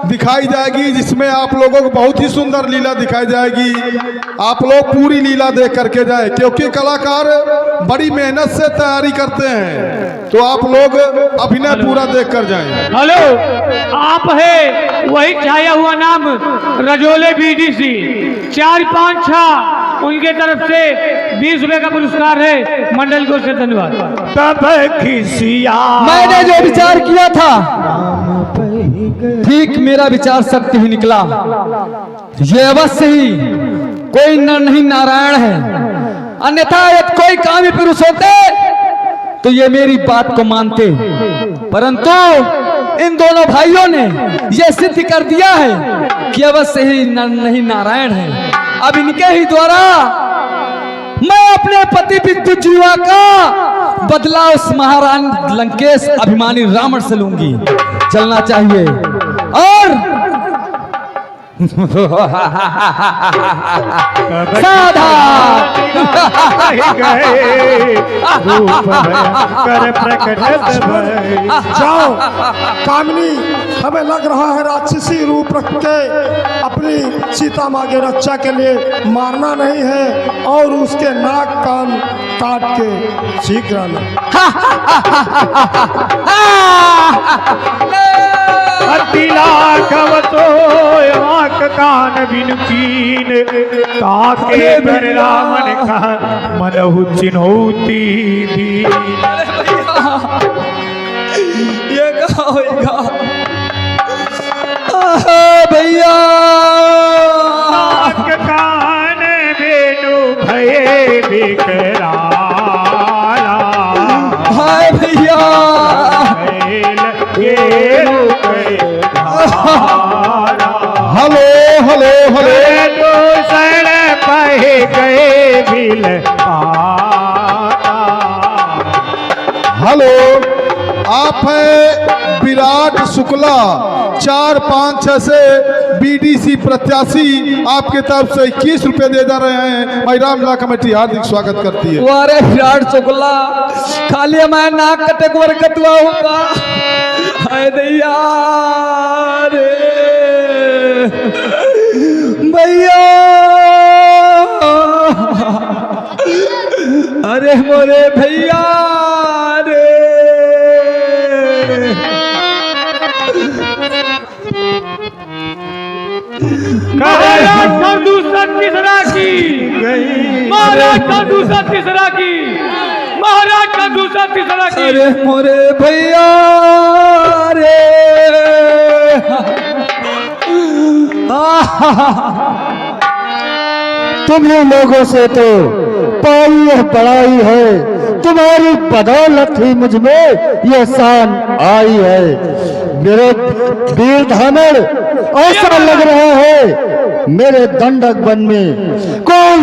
दिखाई जाएगी, जिसमें आप लोगों को बहुत ही सुंदर लीला दिखाई जाएगी। आप लोग पूरी लीला देख करके जाए, क्योंकि कलाकार बड़ी मेहनत से तैयारी करते हैं। तो आप लोग अभिनय पूरा देख कर जाएं। हेलो, आप है वही छाया हुआ नाम रजोले बीडीसी 4 5 6 उनके तरफ से 20 रुपए का पुरस्कार है। मंडल को से धन्यवाद। तब खिसिया मैंने जो विचार किया था ठीक मेरा विचार सत्य ही निकला। ये अवश्य ही कोई नर नहीं नारायण है, अन्यथा यदि कोई कामी पुरुष होते तो ये मेरी बात को मानते। परंतु इन दोनों भाइयों ने यह सिद्ध कर दिया है कि अवश्य ही नर नहीं नारायण है। अब इनके ही द्वारा मैं अपने पति विद्युत जीवा का बदला उस महारानी लंकेश अभिमानी रावण से लूंगी। चलना चाहिए और साधा जाओ कामिनी, हमें लग रहा है राक्षसी रूप रख के अपनी सीता माँ की रक्षा के लिए मारना नहीं है और उसके नाक कान काट के सीख रहना। तो आंख कान बिन कीन ताके बर रामन का मनहु चिन्हौती दी। ये क्या होगा भैया? आंख कान बिनु भये बिकराला। हाय भैया, हेलो हेलो हेलो, दूसर पहे गए बिल हेलो। आप हैं विराट शुक्ला 4 5 6 से बीडीसी प्रत्याशी। आपके तरफ से 21 रुपए दे जा रहे हैं। मैं रामला कमेटी हार्दिक स्वागत करती है। वारे विराट शुक्ला, खाली मैं नाक कटे को बरकतुआ होगा। हाय दैया रे भैया, अरे मोरे भैया रे। महाराज दूसरा तीसरा की, महाराज का दूसरा तीसरा की, महाराज का दूसरा तीसरा की। अरे मोरे भैया रे। तुम्हें लोगों से तो पाई है बड़ाई है, तुम्हारी बदौलत ही मुझ में ये शान आई है। मेरे वीर धामड़, ऐसा लग रहा है मेरे दंडक वन में कोई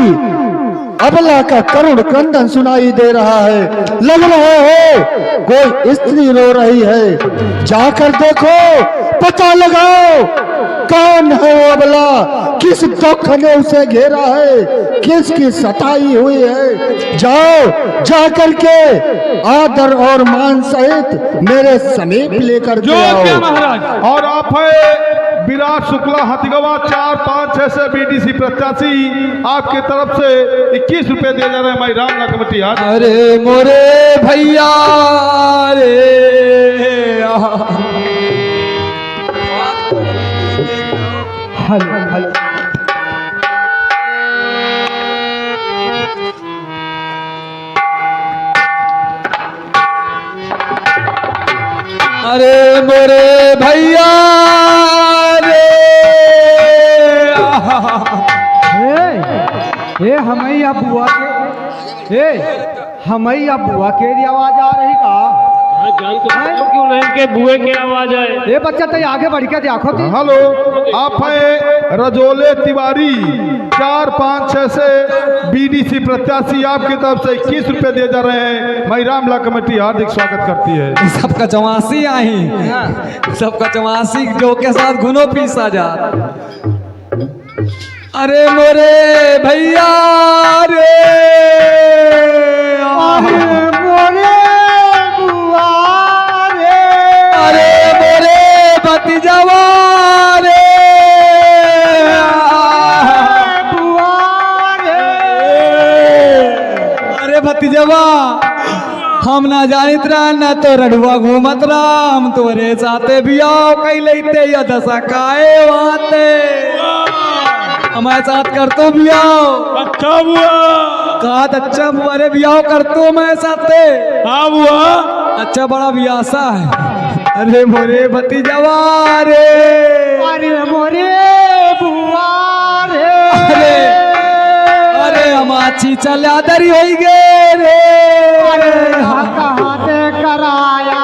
अबला का करुण क्रंदन सुनाई दे रहा है। लग रहा है कोई स्त्री रो रही है। जाकर देखो, पता लगाओ कौन है वो अबला, किस दुख ने उसे घेरा है, किसकी सताई हुई है। जाओ, जाकर के आदर और मान सहित मेरे समीप लेकर के आओ। महाराज। और आप है विराट शुक्ला हथिगवा 4, 5, 6 से बीडीसी प्रत्याशी आपकी तरफ से 21 रुपए दिए जा रहे हैं। मैं रामला कमेटी हाथ। अरे मोरे भैया रे हेलो हेलो अरे मोरे भैया रे ये हमैया बुआ के हमैया बुआ के आवाज आ रही का? क्यों नहीं के बुए की आवाज है? ये बच्चा तो आगे बढ़ के देखो थी। हेलो, आप है रजोले तिवारी 4, 5, 6 से बीडीसी प्रत्याशी आपकी तरफ से 21 रुपए दिए जा रहे हैं। मैं रामला कमेटी हार्दिक स्वागत करती है। सबका चौमासी आई, सबका चौमासी जो के साथ गुनो पीसा जा। अरे मोरे भैया रे मोरे बुआ रे, अरे मोरे भतीजवा रे बुआ रे, अरे भतीजवा हम ना जानित रहा न तो रडुआ घूमत रहा, हम तोरे साथे बियाह कई लेते या दशा काए वाते हमारे साथ कर तो बियाह। अच्छा बुआ। कहा अच्छा बुआ रे बियाह कर तो मैं साथे। हाँ बुआ। अच्छा बड़ा बियासा है। अरे मोरे भतीजवा रे, अरे मोरे बुआ रे, अरे अरे हम अच्छी चला दरी हो गए रे। कहाँ ते कराया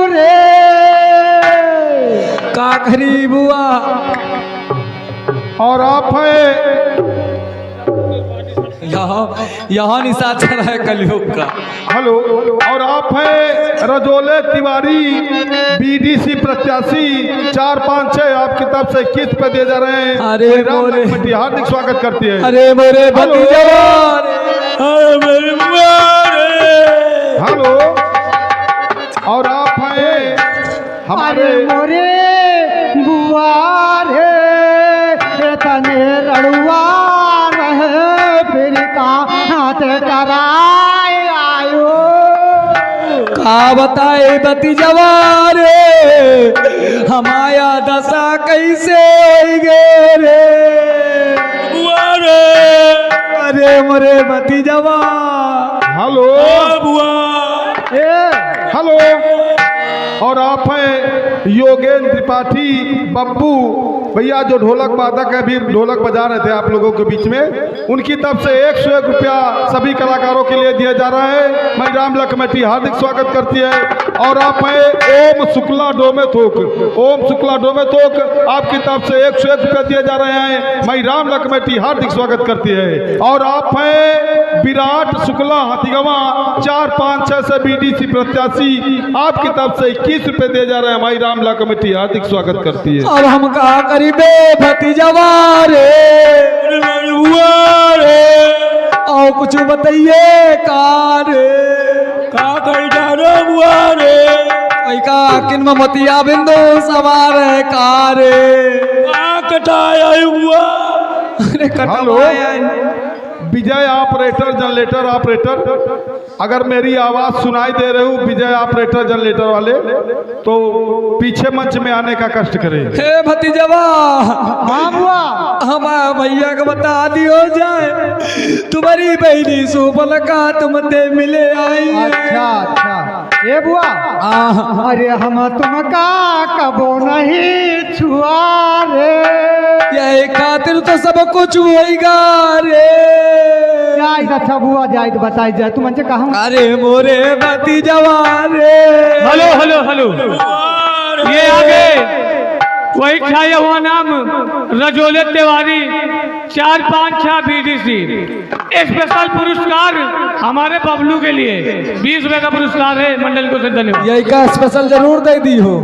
रे, का करी बुआ। और आप है यहाँ निशा चला है कलयुग का। हेलो, और आप है रजोले तिवारी बीडीसी प्रत्याशी 4, 5, 6 आपकी तरफ से 21 रुपए दिए जा रहे हैं। अरे मैं रामला मोरे। कमेटी हार्दिक स्वागत करती है। अरे मोरे भतीजवा रे, अरे मेरे बुआ रे। हेलो, और आप हैं हमारे अरे मोरे बुआ रे, तने रड़ुआ रहे फिर कहाँ ते कराए आयो। का बताए भतीजवा रे, हमाया दशा कैसे हो गए रे बुआ रे। अरे मोरे भतीजवा। हेलो बुआ। हेलो, और आप हैं योगेंद्र त्रिपाठी बब्बू भैया जो ढोलक वादक है, अभी ढोलक बजा रहे थे आप लोगों के बीच में। उनकी तरफ से 101 रुपया सभी कलाकारों के लिए दिया जा रहा है। मैं रामला कमेटी हार्दिक स्वागत करती है। और आप हैं ओम शुक्ला डोमे थोक, ओम शुक्ला डोमे थोक आपकी तरफ से 101 रुपया दिए जा रहे हैं। मैं रामला कमेटी हार्दिक स्वागत करती है। और आप हैं विराट शुक्ला हथिगवा 4, 5, 6 से बीडीसी प्रत्याशी आपकी तरफ से 21 रुपए दिए जा रहे हैं। हमारी रामला कमेटी हार्दिक स्वागत करती है। और हम कहा करीबे भतीजवा रे, बुआ रे, और कुछ बताइए का रे, का कही डारो बुआ रे। का किन में मोतिया बिंदु सवार है का रे, का कटाया बुआ। अरे कटवाया विजय ऑपरेटर जनरेटर ऑपरेटर, अगर मेरी आवाज सुनाई दे रही हूँ विजय ऑपरेटर जनरेटर वाले, तो पीछे मंच में आने का कष्ट करें। हे भतीजवा, हाँ बुआ, हमारा भैया को बता दियो जाए तुम्हारी बहनी सुबल का तुमते मिले आई। अच्छा अच्छा, ये बुआ अरे हम तुमका कबो नहीं छुआ रे, यही खातिर तो सब कुछ होएगा रे। जायद अच्छा बुआ जायद बताई जाए तुम अंचे कहा। अरे मोरे भतीजवा रे। हेलो हेलो हेलो, ये आगे वही छाया हुआ नाम रजोले तिवारी 456 BDC। स्पेशल पुरस्कार हमारे बबलू के लिए 20 रुपए का पुरस्कार है। मंडल को से धन्यवाद। यही का स्पेशल जरूर दे दी हो,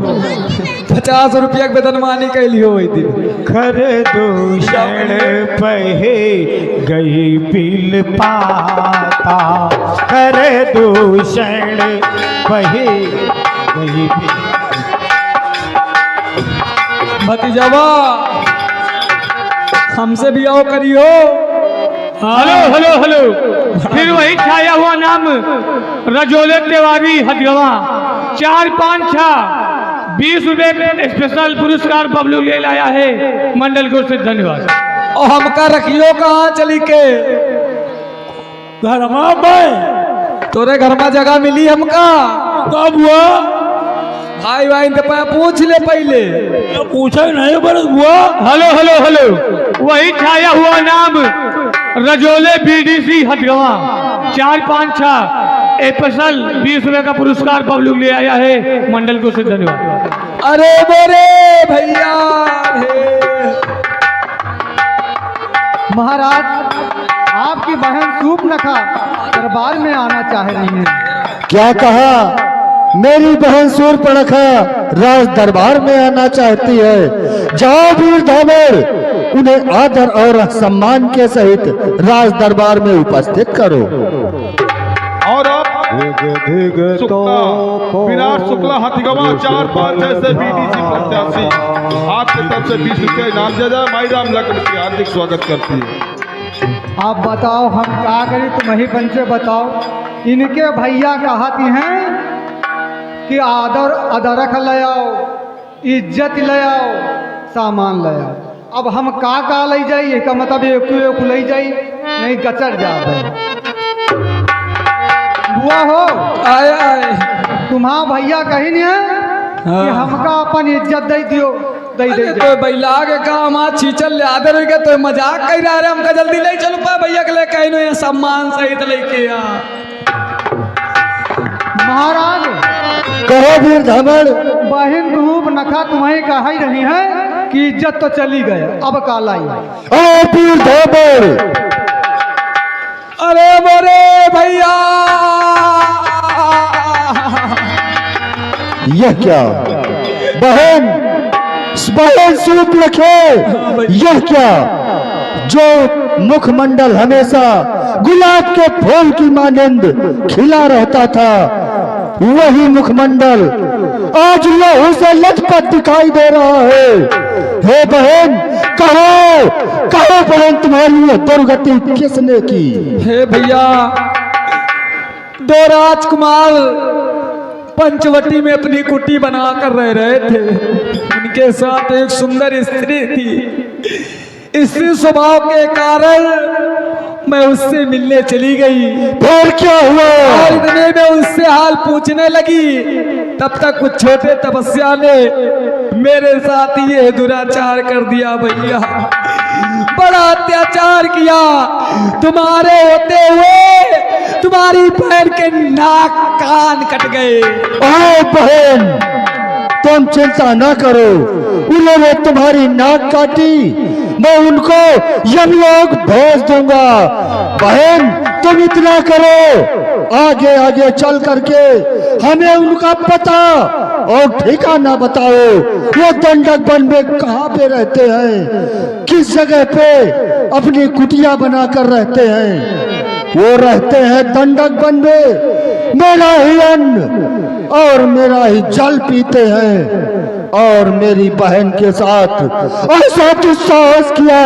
50 रुपया के वेतनमानी कैली हो वही दिन। खर दूषण पहे गई बिल पाता, खर दूषण पहे गई बिल। भतीजवा हमसे भी आओ करियो। Hello hello hello. फिर वही छाया हुआ नाम रजोले तिवारी हदगवा 456 20 रुपए स्पेशल पुरस्कार बबलू ले लाया है। मंडल को से धन्यवाद। और हमका रखियो कहाँ चली के? घर में तोरे घर में जगह मिली हमका? कब हुआ? भाई तो पूछ ले पहले। पूछा नहीं बरस हुआ। Hello hello hello. वही छाया हुआ नाम रजोले BDC हदगवा 456 स्पेशल 20 रुपए का पुरस्कार बबलू ले आया है। मंडल को से धन्यवाद। अरे बोरे भैया महाराज, आपकी बहन सूप नखा दरबार में आना चाह रही है। क्या कहा? मेरी बहन सूर्पणखा राज दरबार में आना चाहती है। जाओ वीर धामर, उन्हें आदर और सम्मान के सहित राज दरबार में उपस्थित करो। और अब विराट शुक्ला हथिगवा 456 से BDC प्रत्याशी आपके तरफ से 20 रुपये इनाम दिया जाए। माई राम लखन की हार्दिक स्वागत करती है। आप बताओ हम क्या करें, तुम ही पंचे बताओ। इनके भैया कहती हैं कि आदर अदरक ले आओ, इज्जत ले आओ, सामान ले आओ। अब हम का ले जाई? इसका मतलब एक ले जाई नहीं गचर जाए। बुआ हो आए आए। तुम्हारा भैया कही नहीं है कि हमका अपन इज्जत दे दियो, दे दे। तो बैला के काम आ छीचल ले आदर के तो मजाक कर रहा है। हमका जल्दी ले चलो पा भैया के ले कहीं नहीं सम्मान सहित लेके आ। महाराज कहो वीर धामर। बहन धूप नखा तुम्हें कह ही रही है कि इज्जत तो चली गई, अब काला ही। आओ वीर धामर। अरे बोरे भैया यह क्या? बहन सूप रखे। यह क्या? जो मुखमंडल हमेशा गुलाब के फूल की मानंद खिला रहता था, वही मुखमंडल आज लहू से लथपथ दिखाई दे रहा है। हे बहन, कहो कहो बहन, तुम्हारी यह दुर्गति किसने की? हे भैया, दो राजकुमार पंचवटी में अपनी कुटी बनाकर रह रहे थे। उनके साथ एक सुंदर स्त्री थी। इसी स्वभाव के कारण मैं उससे मिलने चली गई। फिर क्या हुआ? और इतने में उससे हाल पूछने लगी, तब तक कुछ छोटे तपस्या ने मेरे साथ ये दुराचार कर दिया। भैया बड़ा अत्याचार किया। तुम्हारे होते हुए तुम्हारी बहन के नाक कान कट गए। ओ बहन, तुम चिंता न करो। उन्होंने तुम्हारी नाक काटी, मैं उनको यमलोक भेज दूंगा। बहन तुम इतना करो, आगे आगे चल करके हमें उनका पता और ठिकाना बताओ। वो दंडक वन में कहाँ पे रहते हैं, किस जगह पे अपनी कुटिया बनाकर रहते हैं? वो रहते हैं दंडक वन में। मेरा ही अन्न और मेरा ही जल पीते हैं और मेरी बहन के साथ ऐसा दुस्साहस किया,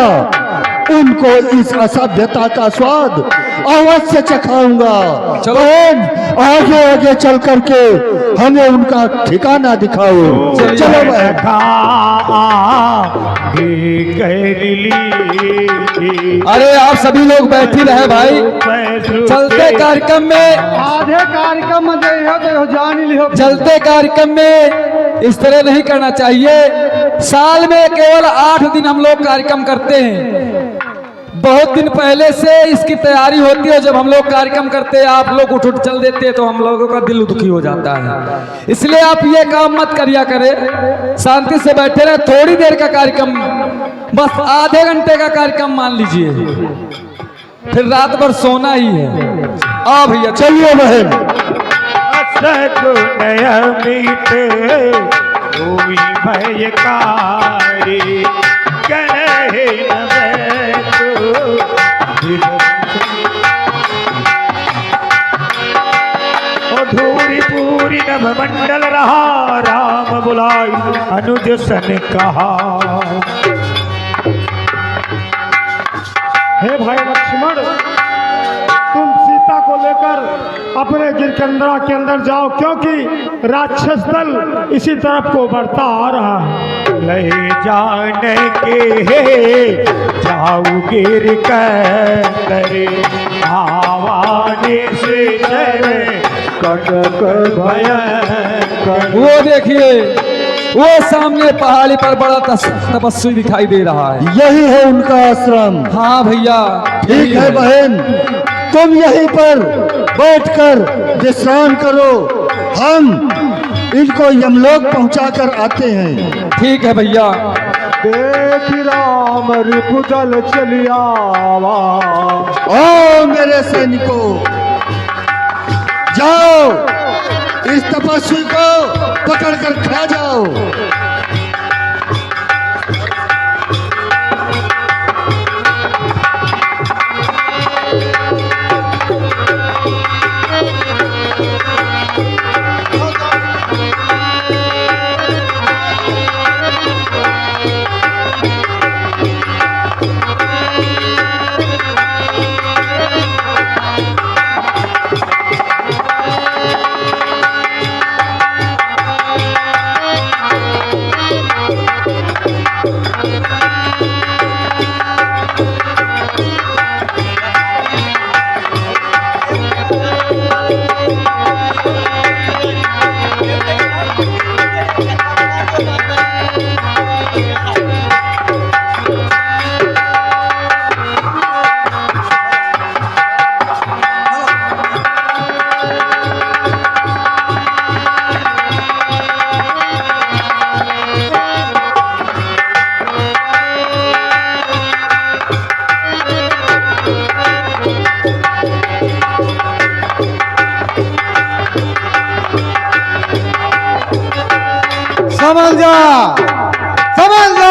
उनको इस असभ्यता का स्वाद अवश्य चखाऊंगा। बहन आगे आगे चल करके हमें उनका ठिकाना दिखाओ। चलो बहन। अरे आप सभी लोग बैठी रहे भाई। चलते कार्यक्रम में आधे कार्यक्रम में दे जान लियो। चलते कार्यक्रम में इस तरह नहीं करना चाहिए। साल में केवल 8 दिन हम लोग कार्यक्रम करते हैं। बहुत दिन पहले से इसकी तैयारी होती है। जब हम लोग कार्यक्रम करते हैं, आप लोग उठ चल देते हैं, तो हम लोगों का दिल दुखी हो जाता है। इसलिए आप ये काम मत करिया करें, शांति से बैठे रहे। थोड़ी देर का कार्यक्रम, बस आधे घंटे का कार्यक्रम मान लीजिए, फिर रात भर सोना ही है। आ भैया चलिए बहन। मीठे कोई भयकारी कहे धूरी पूरी नभ मंडल रहा, राम बुलाई अनुज सन कहा। हे भाई लक्ष्मण, तुम सीता को लेकर अपने गिरकंदरा के अंदर जाओ, क्योंकि राक्षस दल इसी तरफ को बढ़ता आ रहा है। ले जाने के जाऊ गिर कर आवाने से कटक भयंकर। वो देखिए, वो सामने पहाड़ी पर बड़ा तपस्वी दिखाई दे रहा है। यही है उनका आश्रम। हाँ भैया ठीक है बहन, तुम यहीं पर बैठकर विश्राम करो, हम इनको यमलोक पहुंचाकर आते हैं। ठीक है भैया। देख राम रिपुदल चलिया। ओ मेरे सैनिकों, जाओ इस तपस्वी को पकड़कर खा जाओ। समझ जा, समझ जा।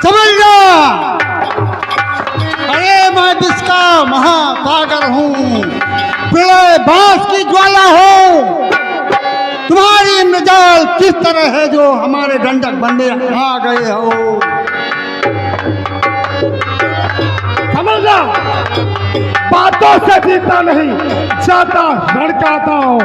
समझ जा, अरे मैं विश्व का महासागर हूँ, प्रलय बांस की ज्वाला हूँ। तुम्हारी मिजाल किस तरह है जो हमारे दंडक बंदे आ गए हो। समझा, बातों से जीता नहीं जाता, लड़काता हूँ।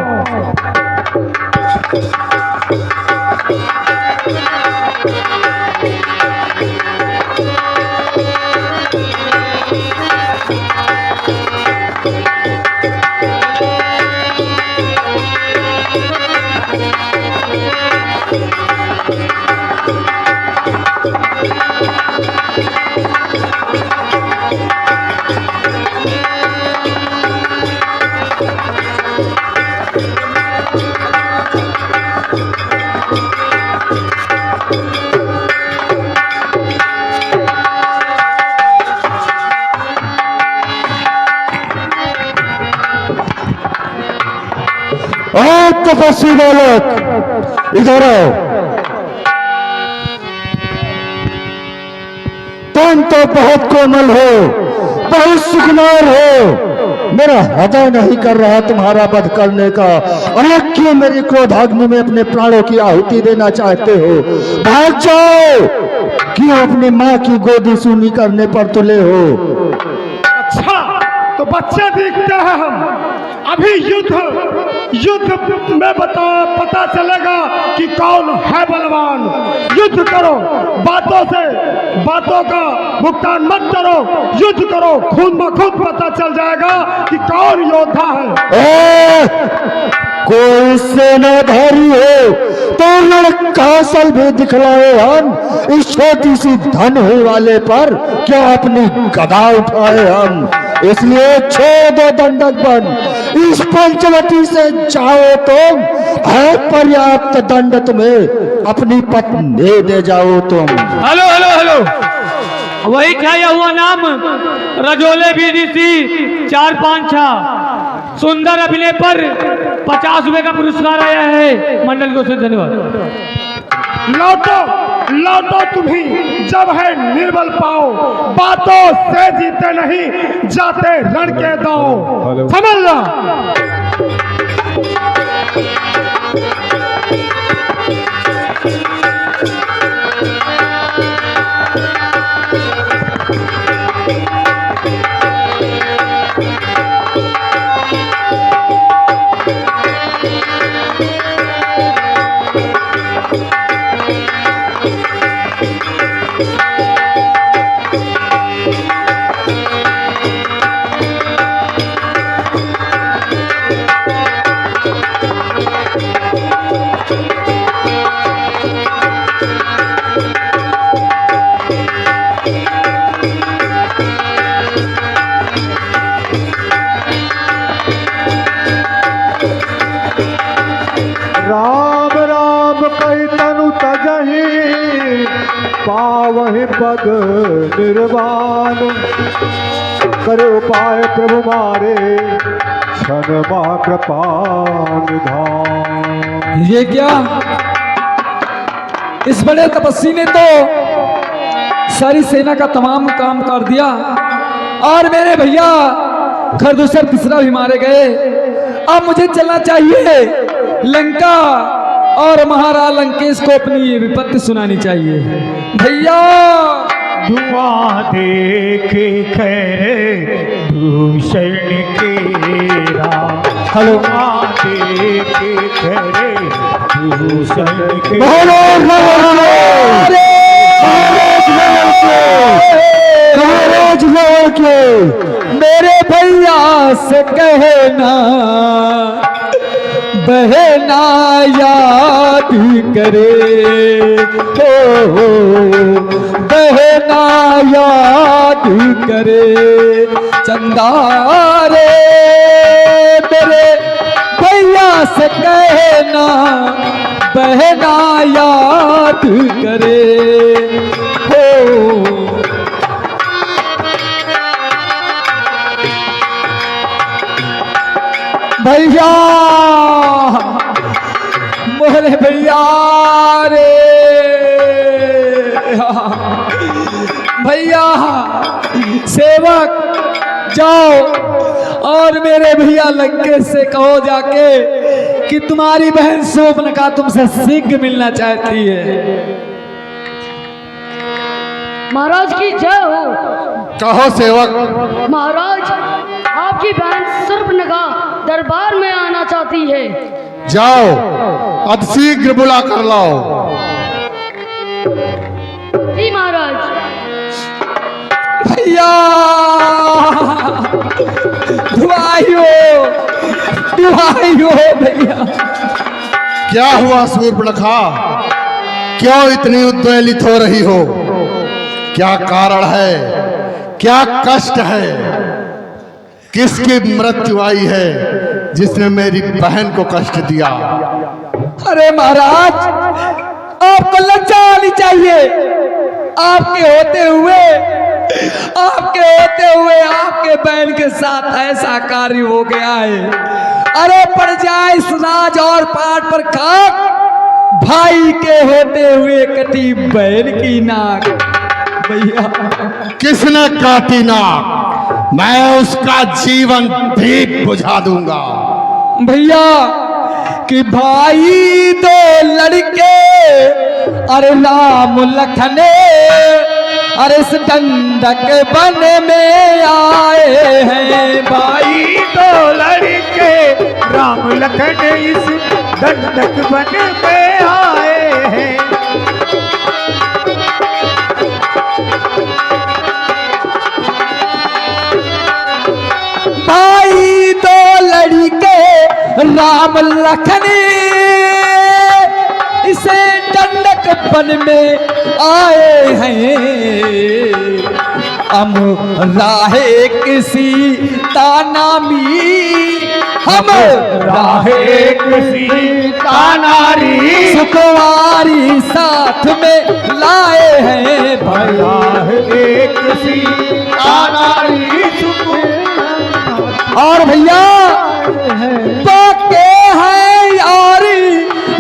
तपस्वी बालक, इधर आओ। तुम तो बहुत कोमल हो, बहुत सुकुमार हो। मेरा हृदय नहीं कर रहा तुम्हारा वध करने का। अरे क्यों मेरी क्रोधाग्नि में अपने प्राणों की आहुति देना चाहते हो? भाग जाओ। क्यों अपनी माँ की गोदी सूनी करने पर तुले हो? अच्छा, तो बच्चे दिखते हैं हम। अभी युद्ध में पता चलेगा कि कौन है बलवान। युद्ध करो, बातों का भुगतान मत करो, युद्ध करो, खुद ब खुद पता चल जाएगा कि कौन योद्धा है। कोई सेनाधारी हो तो लड़का सल भी दिखलाए हम, इस छोटी सी धन हुई वाले पर क्या अपनी गदा उठाए हम। इसलिए छोड़ दो दंडक बन, इस पंचवटी से जाओ तुम, है पर्याप्त दंड तुम्हें, अपनी पत्नी दे जाओ तुम। हेलो हेलो हेलो, वही छाया हुआ नाम रजोले BDC 456 सुंदर अभिनय पर 50 रुपए का पुरस्कार आया है। मंडल को से धन्यवाद। लौटो तुम्ही, जब है निर्बल पाओ, बातों से जीते नहीं जाते रण के दांव। समझ लो। राम राम कई तनु तजहि, पावहि पद निर्वाण। करे उपाय प्रभु मारे, क्षमा कृपा निधान। ये क्या, इस बड़े तपस्वी ने तो सारी सेना का तमाम काम कर दिया और मेरे भैया खरदूसर तीसरा भी मारे गए। अब मुझे चलना चाहिए लंका और महाराज लंकेश को अपनी विपत्ति सुनानी चाहिए। भैया धुआं देखे खैर दूषण केरा, हेलो, देखे खैर दूषण के। मेरे भैया से कहना बहना याद करे, हो बहना याद करे। चंदा रे मेरे भैया से कहना बहना याद करे, हो भैया मोरे भैया रे भैया। सेवक जाओ और मेरे भैया लंकेश से कहो जाके कि तुम्हारी बहन शोभनका तुमसे शीघ्र मिलना चाहती है। महाराज की जय हो। कहो सेवक। महाराज, आपकी बहन शूर्पणखा दरबार में आना चाहती है। जाओ, अतिशीघ्र बुला कर लाओ। जी महाराज। भैया दुआइयो भैया। क्या हुआ शूर्पणखा, क्यों इतनी उद्वेलित हो रही हो? क्या कारण है, क्या कष्ट है? किसकी मृत्यु आई है जिसने मेरी बहन को कष्ट दिया? अरे महाराज, आपको लज्जा आनी चाहिए। आपके होते हुए आपके बहन के साथ ऐसा कार्य हो गया है। अरे पड़ जाए इस नाज और पाट पर खाक, भाई के होते हुए कटी बहन की नाक। भैया किसने काटी नाक? मैं उसका जीवन दीप बुझा दूंगा। भैया कि भाई दो लड़के, अरे नाम लखने, अरे इस दंडक बन में आए हैं भाई तो लड़के राम लखन इस दंडक बन में आए हैं। भाई दो लड़के राम लखन इसे दंडक बन में आए हैं। हम राहे किसी तानामी हम राहे किसी तानारी सुखवारी साथ में लाए हैं भाई। एक सी तानारी और भैया बाके हैं और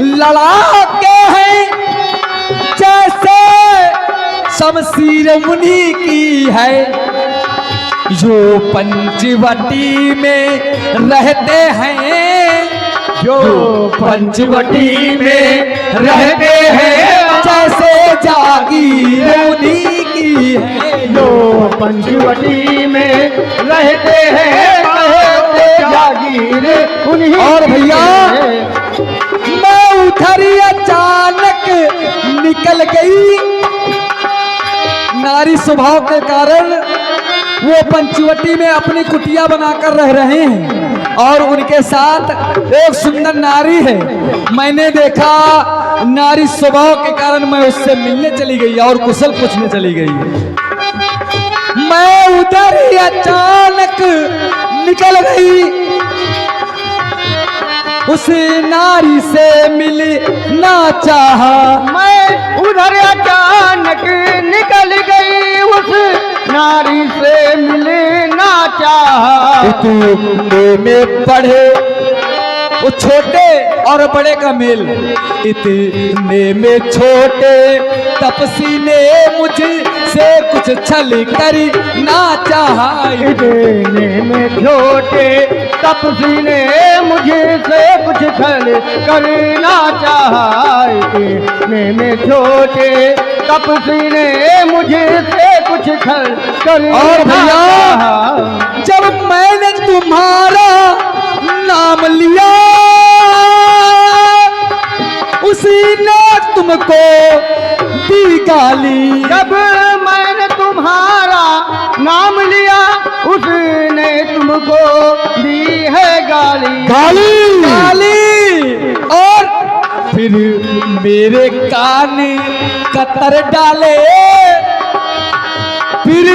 लड़ा के हैं जैसे शमशीर मुनि की है। जो पंचवटी में रहते हैं जो पंचवटी में रहते हैं जैसे जागीर मुनि की है। जो पंचवटी में रहते हैं जागीर उन्हीं। और भैया मैं उधर ही अचानक निकल गई। नारी स्वभाव के कारण वो पंचवटी में अपनी कुटिया बनाकर रह रहे हैं और उनके साथ एक सुंदर नारी है। मैंने देखा नारी स्वभाव के कारण मैं उससे मिलने चली गई और कुशल पूछने चली गई। मैं उधर ही अचानक निकल गई उस नारी से मिलना चाहा। मैं उधर अचानक निकल गई उस नारी से मिलना चाहा। इतने में पढ़े वो छोटे और बड़े का मेल। इतने में छोटे तपसी ने मुझसे कुछ छल कर ना चाहा। इतने में छोटे तपसी ने मुझसे कुछ छल करना चाहा। इतने में छोटे तपसी ने मुझसे कुछ छल करना और भैया चाहा। जब मैंने तुम्हारा नाम लिया उसी ने तुमको दी गाली। जब मैंने तुम्हारा नाम लिया उसने तुमको दी है गाली। गाली गाली। और फिर मेरे कान कतर डाले। फिर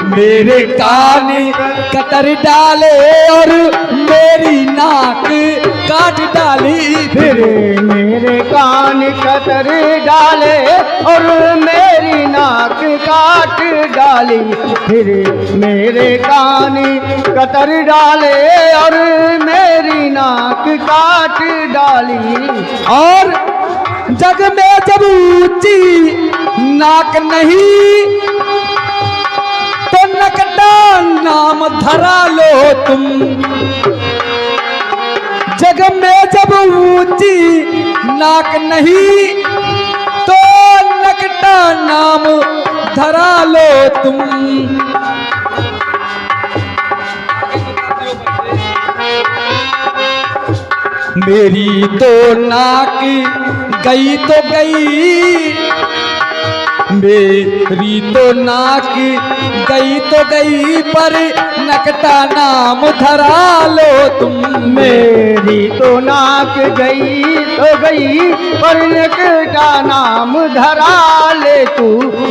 मेरे कान कतर डाले और मेरी नाक काट डाली। फिर मेरे कान कतर डाले और मेरी नाक काट डाली। फिर मेरे कान कतर डाले और मेरी नाक काट डाली। और जग में जब ऊंची नाक नहीं तो नकटा नाम धरा लो तुम। जग में जब ऊंची नाक नहीं तो नकटा नाम धरा लो तुम। मेरी तो नाक गई तो गई। मेरी तो नाक गई तो गई पर नकटा नाम धरा लो तुम। मेरी तो नाक गई तो गई पर नकटा नाम धरा ले तू।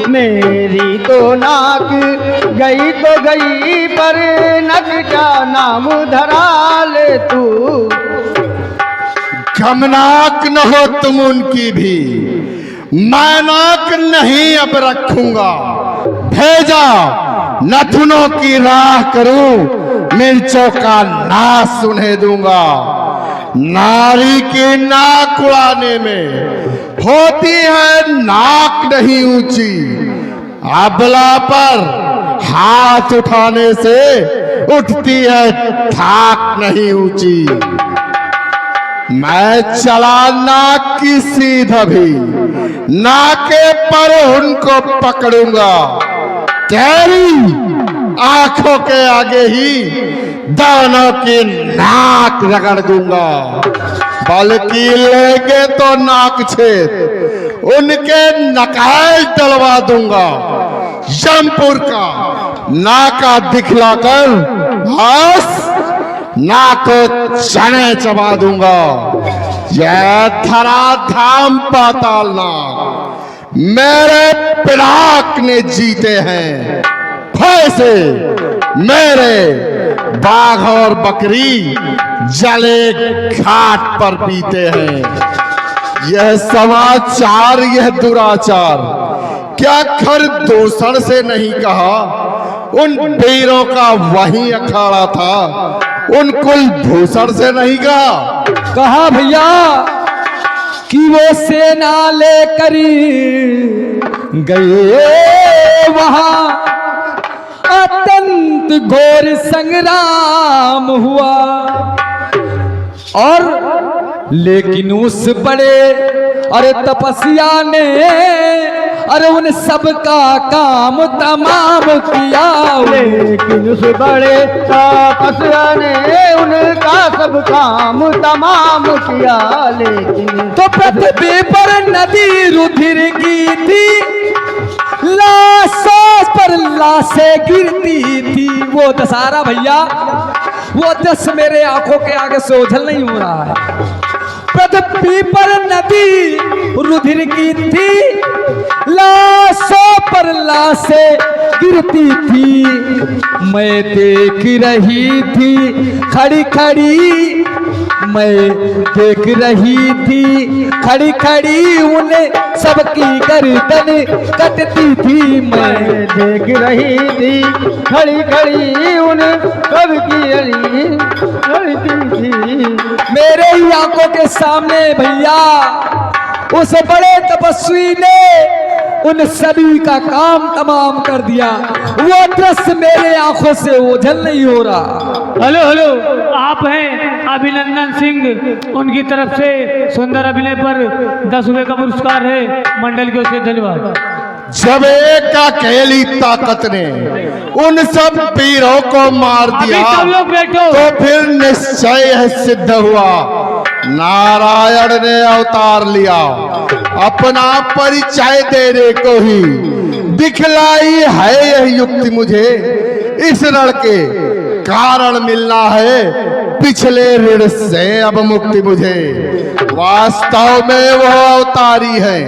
मेरी तो नाक गई तो गई पर नकटा नाम धरा ले तू। गमनाक न हो तुम उनकी भी, मैं नाक नहीं अब रखूंगा। भेजा नथुनों की राह करूं, मिर्चों का नाश उन्हें दूंगा। नारी की नाक उड़ाने में होती है नाक नहीं ऊंची, अबला पर हाथ उठाने से उठती है थाक नहीं ऊंची। मैं चला नाक की सीध भी, नाके पर उनको पकड़ूंगा। तेरी आंखों के आगे ही दानों की नाक रगड़ दूंगा, बल्कि लेंगे तो नाक छेद उनके नकाल डलवा दूंगा। जमपुर का नाका दिखलाकर बस नाको चने चबा दूंगा। यह धराधाम पातालनाथ मेरे पिनाक ने जीते हैं, फैसे मेरे बाघ और बकरी जले घाट पर पीते हैं। यह समाचार, यह दुराचार क्या खर दूषण से नहीं कहा? उन वीरों का वही अखाड़ा था, उन कुलभूषण से नहीं कहा? कहा भैया कि वो सेना लेकर गए वहां, अत्यंत घोर संग्राम हुआ, और लेकिन उस बड़े अरे तपस्या ने अरे उन सब का काम तमाम किया। लेकिन उस बड़े तपस्या ने उनका सब काम तमाम किया। लेकिन तो पृथ्वी पर नदी रुधिर की थी, लाशों पर लाशें गिरती थी। वो दशहरा भैया, वो दस मेरे आंखों के आगे से ओझल नहीं हो रहा है। पृथ्वी पर नदी रुधिर की थी, लाशों पर लाशें गिरती थी। मैं देख रही थी खड़ी खड़ी, मैं देख रही थी खड़ी खड़ी, उन्हें सबकी गर्दन कटती थी। मैं देख रही थी खड़ी खड़ी, उन्हें सबकी कटती थी। मेरे ही आंखों के सामने भैया उस बड़े तपस्वी ने उन सभी का काम तमाम कर दिया। वो दृश्य मेरे आंखों से ओझल नहीं हो रहा। हेलो हेलो, आप हैं अभिनंदन सिंह, उनकी तरफ से सुंदर अभिनय पर 10 रुपए का पुरस्कार है, मंडल की ओर से धन्यवाद। जब एक अकेली ताकत ने उन सब वीरों को मार दिया, अभी सब लोग बैठो। तो फिर निश्चय है सिद्ध हुआ, नारायण ने अवतार लिया। अपना परिचय देने को ही दिखलाई है यह युक्ति मुझे। इस रण के कारण मिलना है पिछले ऋण से अब मुक्ति मुझे। वास्तव में वो अवतारी है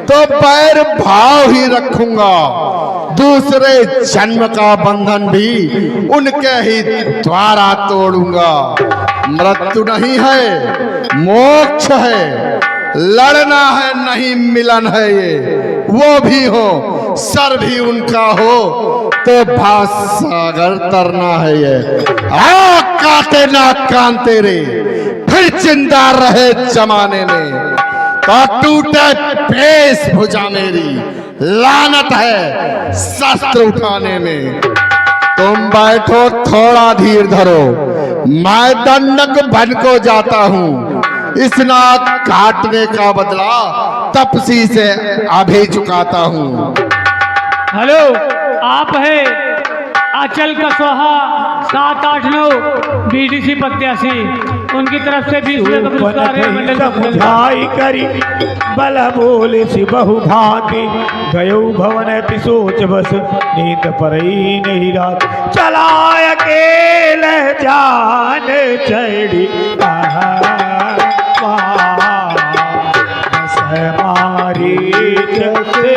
तो पैर भाव ही रखूंगा। दूसरे जन्म का बंधन भी उनके ही द्वारा तोड़ूंगा। मृत्यु नहीं है, मोक्ष है, लड़ना है नहीं मिलन है। ये वो भी हो, सर भी उनका हो, तो भावसागर तरना है ये। आ काटे ना कान तेरे, फिर जिंदा रहे जमाने में, तो टूटे पेश भुजा मेरी, लानत है शस्त्र उठाने में। तुम बैठो, थोड़ा धीर धरो, मैं दंडक बन को जाता हूँ। इस नाक काटने का बदला तपसी से अभी चुकाता हूँ। हेलो, आप हैं अचल कसवाहा 789 बीडीसी प्रत्याशी, उनकी तरफ से 20 रुपए का पुरस्कार है, मंडल की ओर से धन्यवाद। करी बल बोले सि बहु भांति, गयो भवन सोच बस नींद परई नहीं रात। चला अकेले जान चढ़ी मारी से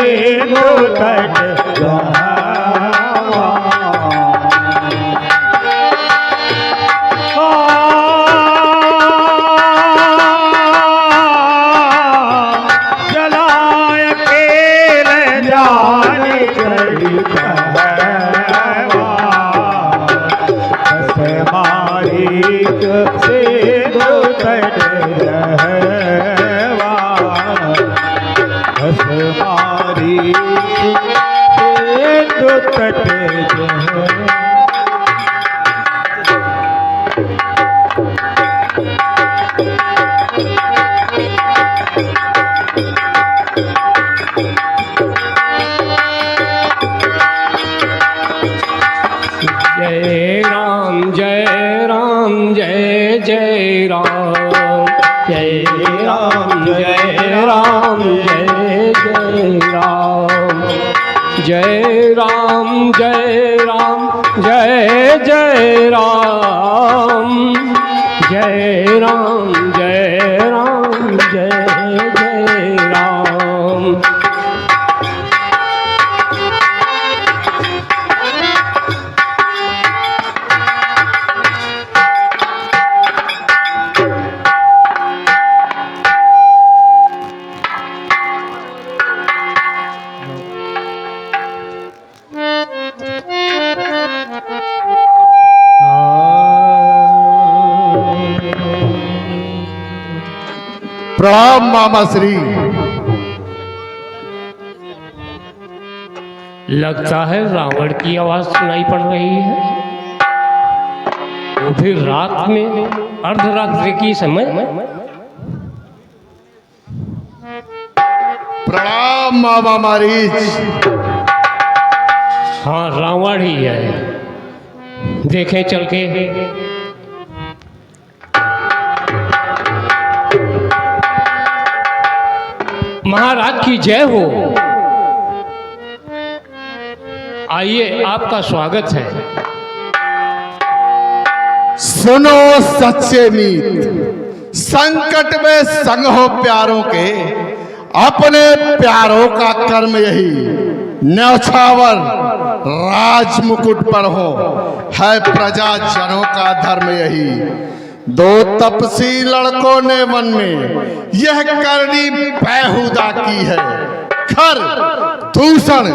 जय राम जय राम जय जय राम, जय राम जय राम जय जय राम, जय राम जय राम जय जय राम, जय राम जय राम जय जय राम। प्रणाम मामा श्री। लगता है रावण की आवाज सुनाई पड़ रही है, वो भी रात में, अर्धरात्रि की समय। प्रणाम मामा मारीच। हाँ रावण ही है, देखें चल के। महाराज की जय हो। आइए आपका स्वागत है। सुनो सच्चे मीत, संकट में संग हो प्यारों के, अपने प्यारों का कर्म यही, न्यौछावर राज मुकुट पर हो, है प्रजा जनों का धर्म यही। दो तपसी लड़कों ने वन में यह करनी बेहुदा की है, खर दूषण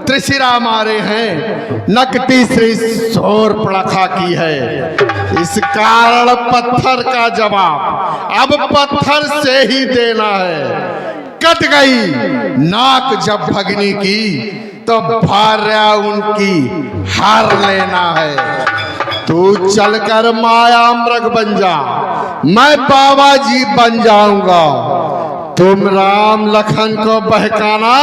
त्रिशिरा मारे हैं, नकटी श्री शोर पड़खा की है। इस कारण पत्थर का जवाब अब पत्थर से ही देना है। कट गई नाक जब भगनी की, तो भार्या उनकी हार लेना है। तू चलकर माया मृग बन जा, मैं बाबा जी बन जाऊंगा। तुम राम लखन को बहकाना,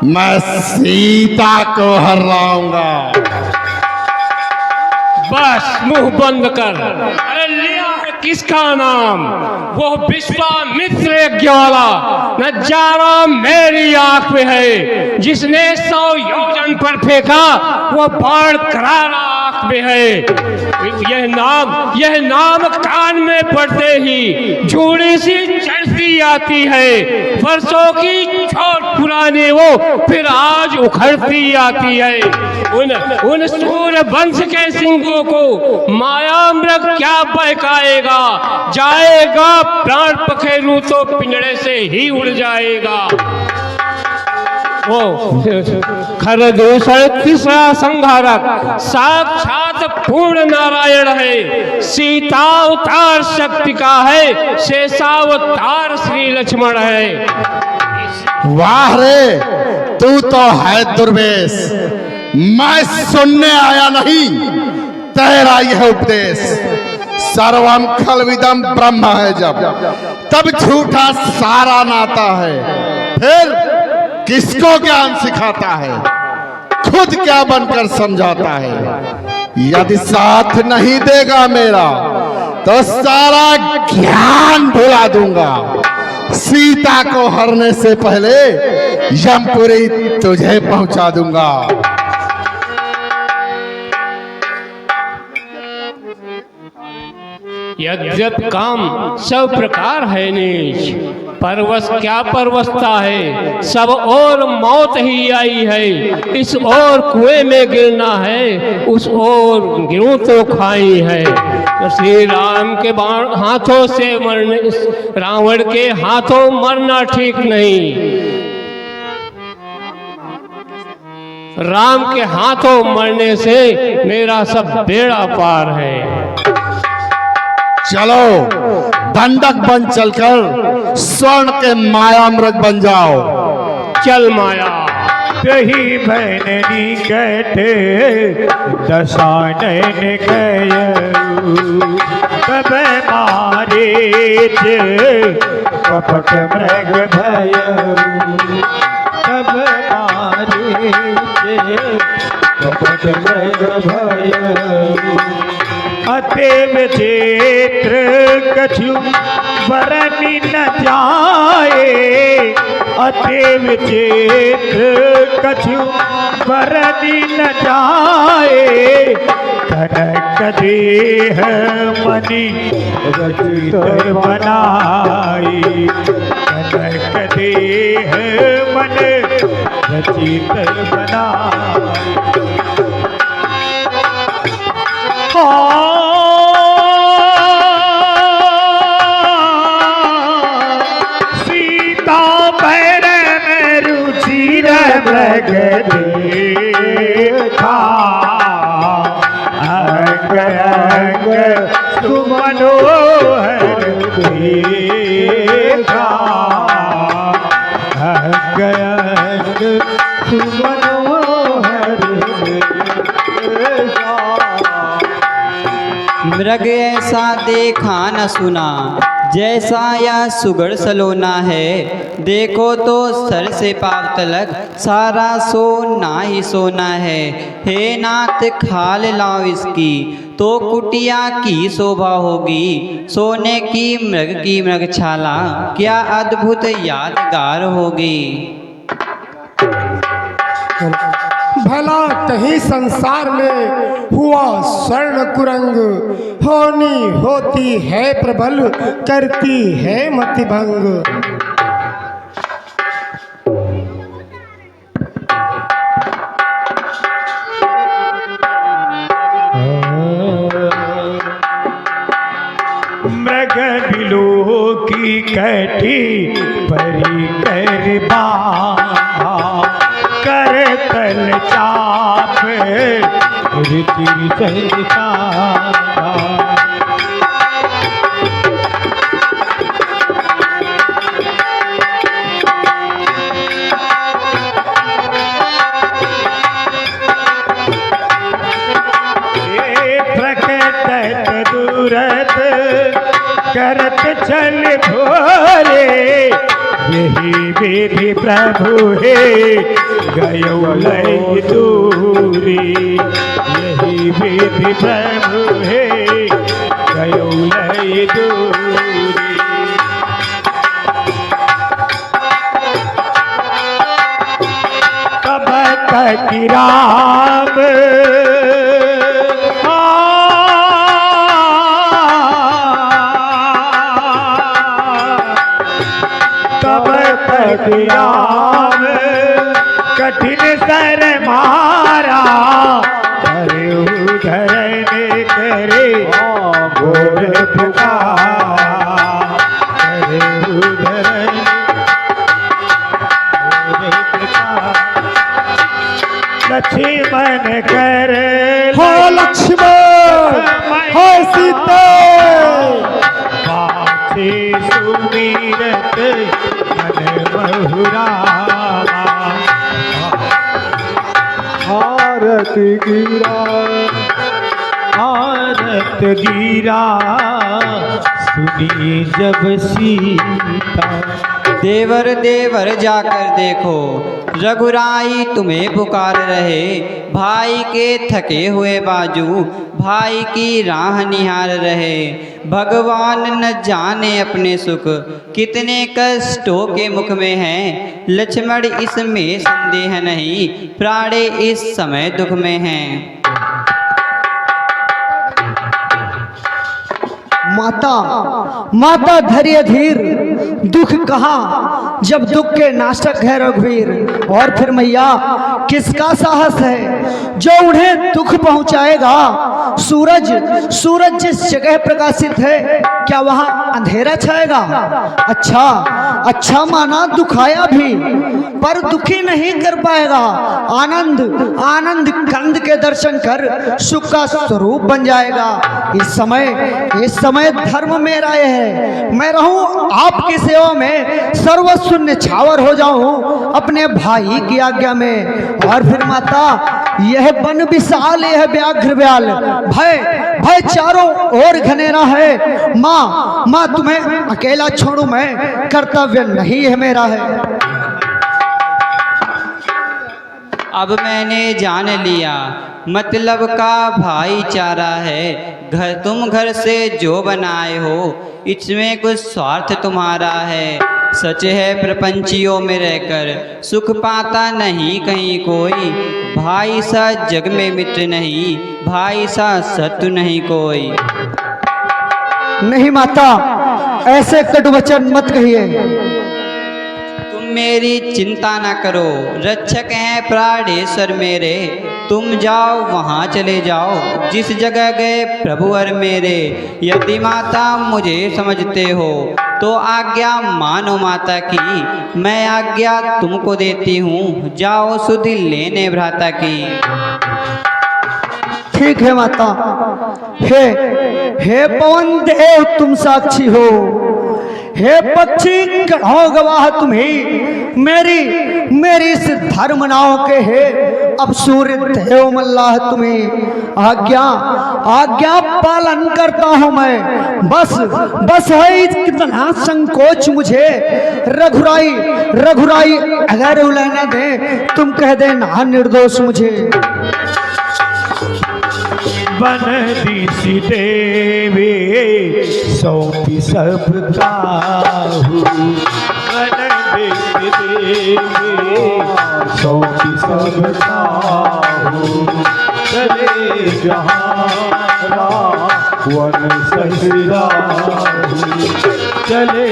मैं सीता को हराऊंगा। बस मुंह बंद कर। अरे लिया है किसका नाम? वो विश्वामित्र यज्ञ वाला नजारा मेरी आंख में है। जिसने 100 योजन पर फेंका, वो बाण करारा आंख में है। यह नाम कान में पड़ते ही जूड़ी सी चढ़ती आती है। वर्षों की छोट पुरानी वो फिर आज उखड़ती आती है। उन सूर्य वंश के सिंहों को माया मृग क्या बहकाएगा? जाएगा प्राण पखेरू तो पिंजड़े से ही उड़ जाएगा। वो खरदूषण तीसरा संहारक साक्षात पूर्ण नारायण है। सीता अवतार शक्ति का है, शेषावतार श्री लक्ष्मण है। वाह रे, तू तो है दुर्वेश। मैं सुनने आया नहीं तेरा यह उपदेश। सर्वम खलविदम ब्रह्म है जब, तब झूठा सारा नाता है। फिर किसको ज्ञान सिखाता है, खुद क्या बनकर समझाता है। यदि साथ नहीं देगा मेरा, तो सारा ज्ञान भुला दूंगा। सीता को हरने से पहले यमपुरी तुझे पहुंचा दूंगा। यद्यप काम सब प्रकार है नीच, परवश क्या परवशता है। सब और मौत ही आई है। इस ओर कुएं में गिरना है, उस ओर गिरूं तो खाई है। तो श्री राम के बाण हाथों से मरने, रावण के हाथों मरना ठीक नहीं। राम के हाथों मरने से मेरा सब बेड़ा पार है। चलो दंडक बन चलकर स्वर्ण के माया मृग बन जाओ। चल माया। यही भैननी कहते दशानन गय, तब मारे कपट मृग भय, तब मारे अतेव क्षेत्र कछु बरनी न जाए, अतेव क्षेत्र कछु बरनी न जाए, कनक देह मणि रचित बनाई, कनक देह मन रचित बनाई। सीता पैर में रुचि रग देखा, अंग अंग सुमनोहर देखा, अंग अंग सुमनोहर देखा। मृग ऐसा देखा न सुना, जैसा यह सुगढ़ सलोना है। देखो तो सर से पाँव तलक सारा सोना ही सोना है। हे नाथ खाल लाओ इसकी, तो कुटिया की शोभा होगी। सोने की मृगछाला क्या अद्भुत यादगार होगी। भला कहीं संसार में हुआ स्वर्ण कुरंग, होनी होती है प्रबल, करती है मति भंग। मृग बिलो की कटी परी करबा, कर तल चाप ऋति संता। प्रकट दूरत करत चल भोरे, यही विधि प्रभु है गयो लय दूरी, यही विधि प्रभु है गयो लय दूरी। कब तक राम राम कठिन सर मारा, करे उधरने करे गोर पुकार, करे उधरने गोर पुकार। लक्ष्मण कर हो लक्ष्मण हो सीता, पाछे सुमीरत बहुरा। आरत गिरा, आरत गिरा सुनी जब सीता। देवर देवर जाकर देखो, रघुराई तुम्हें पुकार रहे। भाई के थके हुए बाजू भाई की राह निहार रहे। भगवान न जाने अपने सुख कितने कष्टों के मुख में हैं। लक्ष्मण इसमें संदेह नहीं, प्राणे इस समय दुख में हैं। माता धैर्य धीर, दुख कहाँ जब दुख के नाशक है रघुवीर। और फिर मैया किसका साहस है जो उन्हें दुख पहुंचाएगा। सूरज जिस जगह प्रकाशित है क्या वहां अंधेरा छाएगा। अच्छा माना दुखाया भी पर दुखी नहीं कर पाएगा। आनंद कंद के दर्शन कर सुख का स्वरूप बन जाएगा। इस समय धर्म मेरा यह है, मैं रहूं आपकी सेवा में, सर्वस्व न्यछावर हो जाऊं अपने भाई की आज्ञा में। और फिर माता यह वन विशाल, यह व्याघ्र व्याल, भय चारों ओर घनेरा है। माँ तुम्हें अकेला छोड़ूं मैं, कर्तव्य नहीं है मेरा है। अब मैंने जान लिया मतलब का भाईचारा है। तुम घर से जो बनाए हो इसमें कुछ स्वार्थ तुम्हारा है। सच है प्रपंचियों में रहकर सुख पाता नहीं कहीं कोई। भाई सा जग में मित्र नहीं, भाई सा शत्रु नहीं कोई। नहीं माता, ऐसे कटु वचन मत कहिए। तुम मेरी चिंता न करो, रक्षक हैं प्राणेश्वर मेरे। तुम जाओ वहाँ चले जाओ जिस जगह गए प्रभु और मेरे। यदि माता मुझे समझते हो तो आज्ञा मानो माता की। मैं आज्ञा तुमको देती हूँ, जाओ सुधि लेने भ्राता की। ठीक है माता। हे पवन देव तुम साक्षी हो, हे पक्षी गढ़ो गवाह तुम्ही। मेरी इस धर्म नाव के हे अब सूर्य देव मल्लाह तुम्हें। आज्ञा पालन करता हूँ मैं। बस है कितना संकोच मुझे। रघुराई अगर उलैना दे तुम कह देना निर्दोष मुझे। बन दी देवी सौंपी सब काहू। बन दी देवी सौंपी सब काहू। चले जहां वन ससुराहू। चले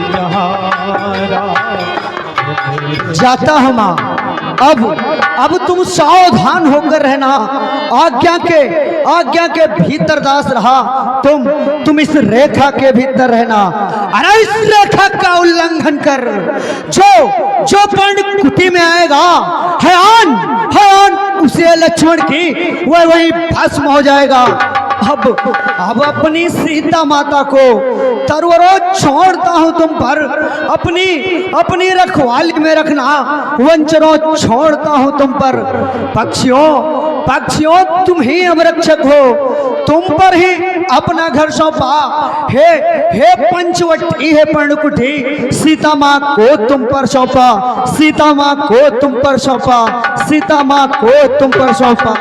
जहां जाता हूँ माँ। अब तुम सावधान होकर रहना। आज्ञा के भीतर दास रहा। तुम इस रेखा के भीतर रहना। अरे इस रेखा का उल्लंघन कर जो पर्ण कुटी में आएगा हयान उसे लक्ष्मण की वह वही भस्म हो जाएगा। अब अपनी सीता माता को तरवरों छोड़ता हूं तुम पर। अपनी रखवाली में रखना, वंचरों छोड़ता हूं तुम पर। पक्षियों तुम ही अब रक्षक हो, तुम पर ही अपना घर सौंपा। हे पंचवटी हे पर्णकुटी, सीता माँ को तुम पर सौंपा। सीता माँ को तुम पर सौंपा। सीता माँ को तुम पर सौंपा।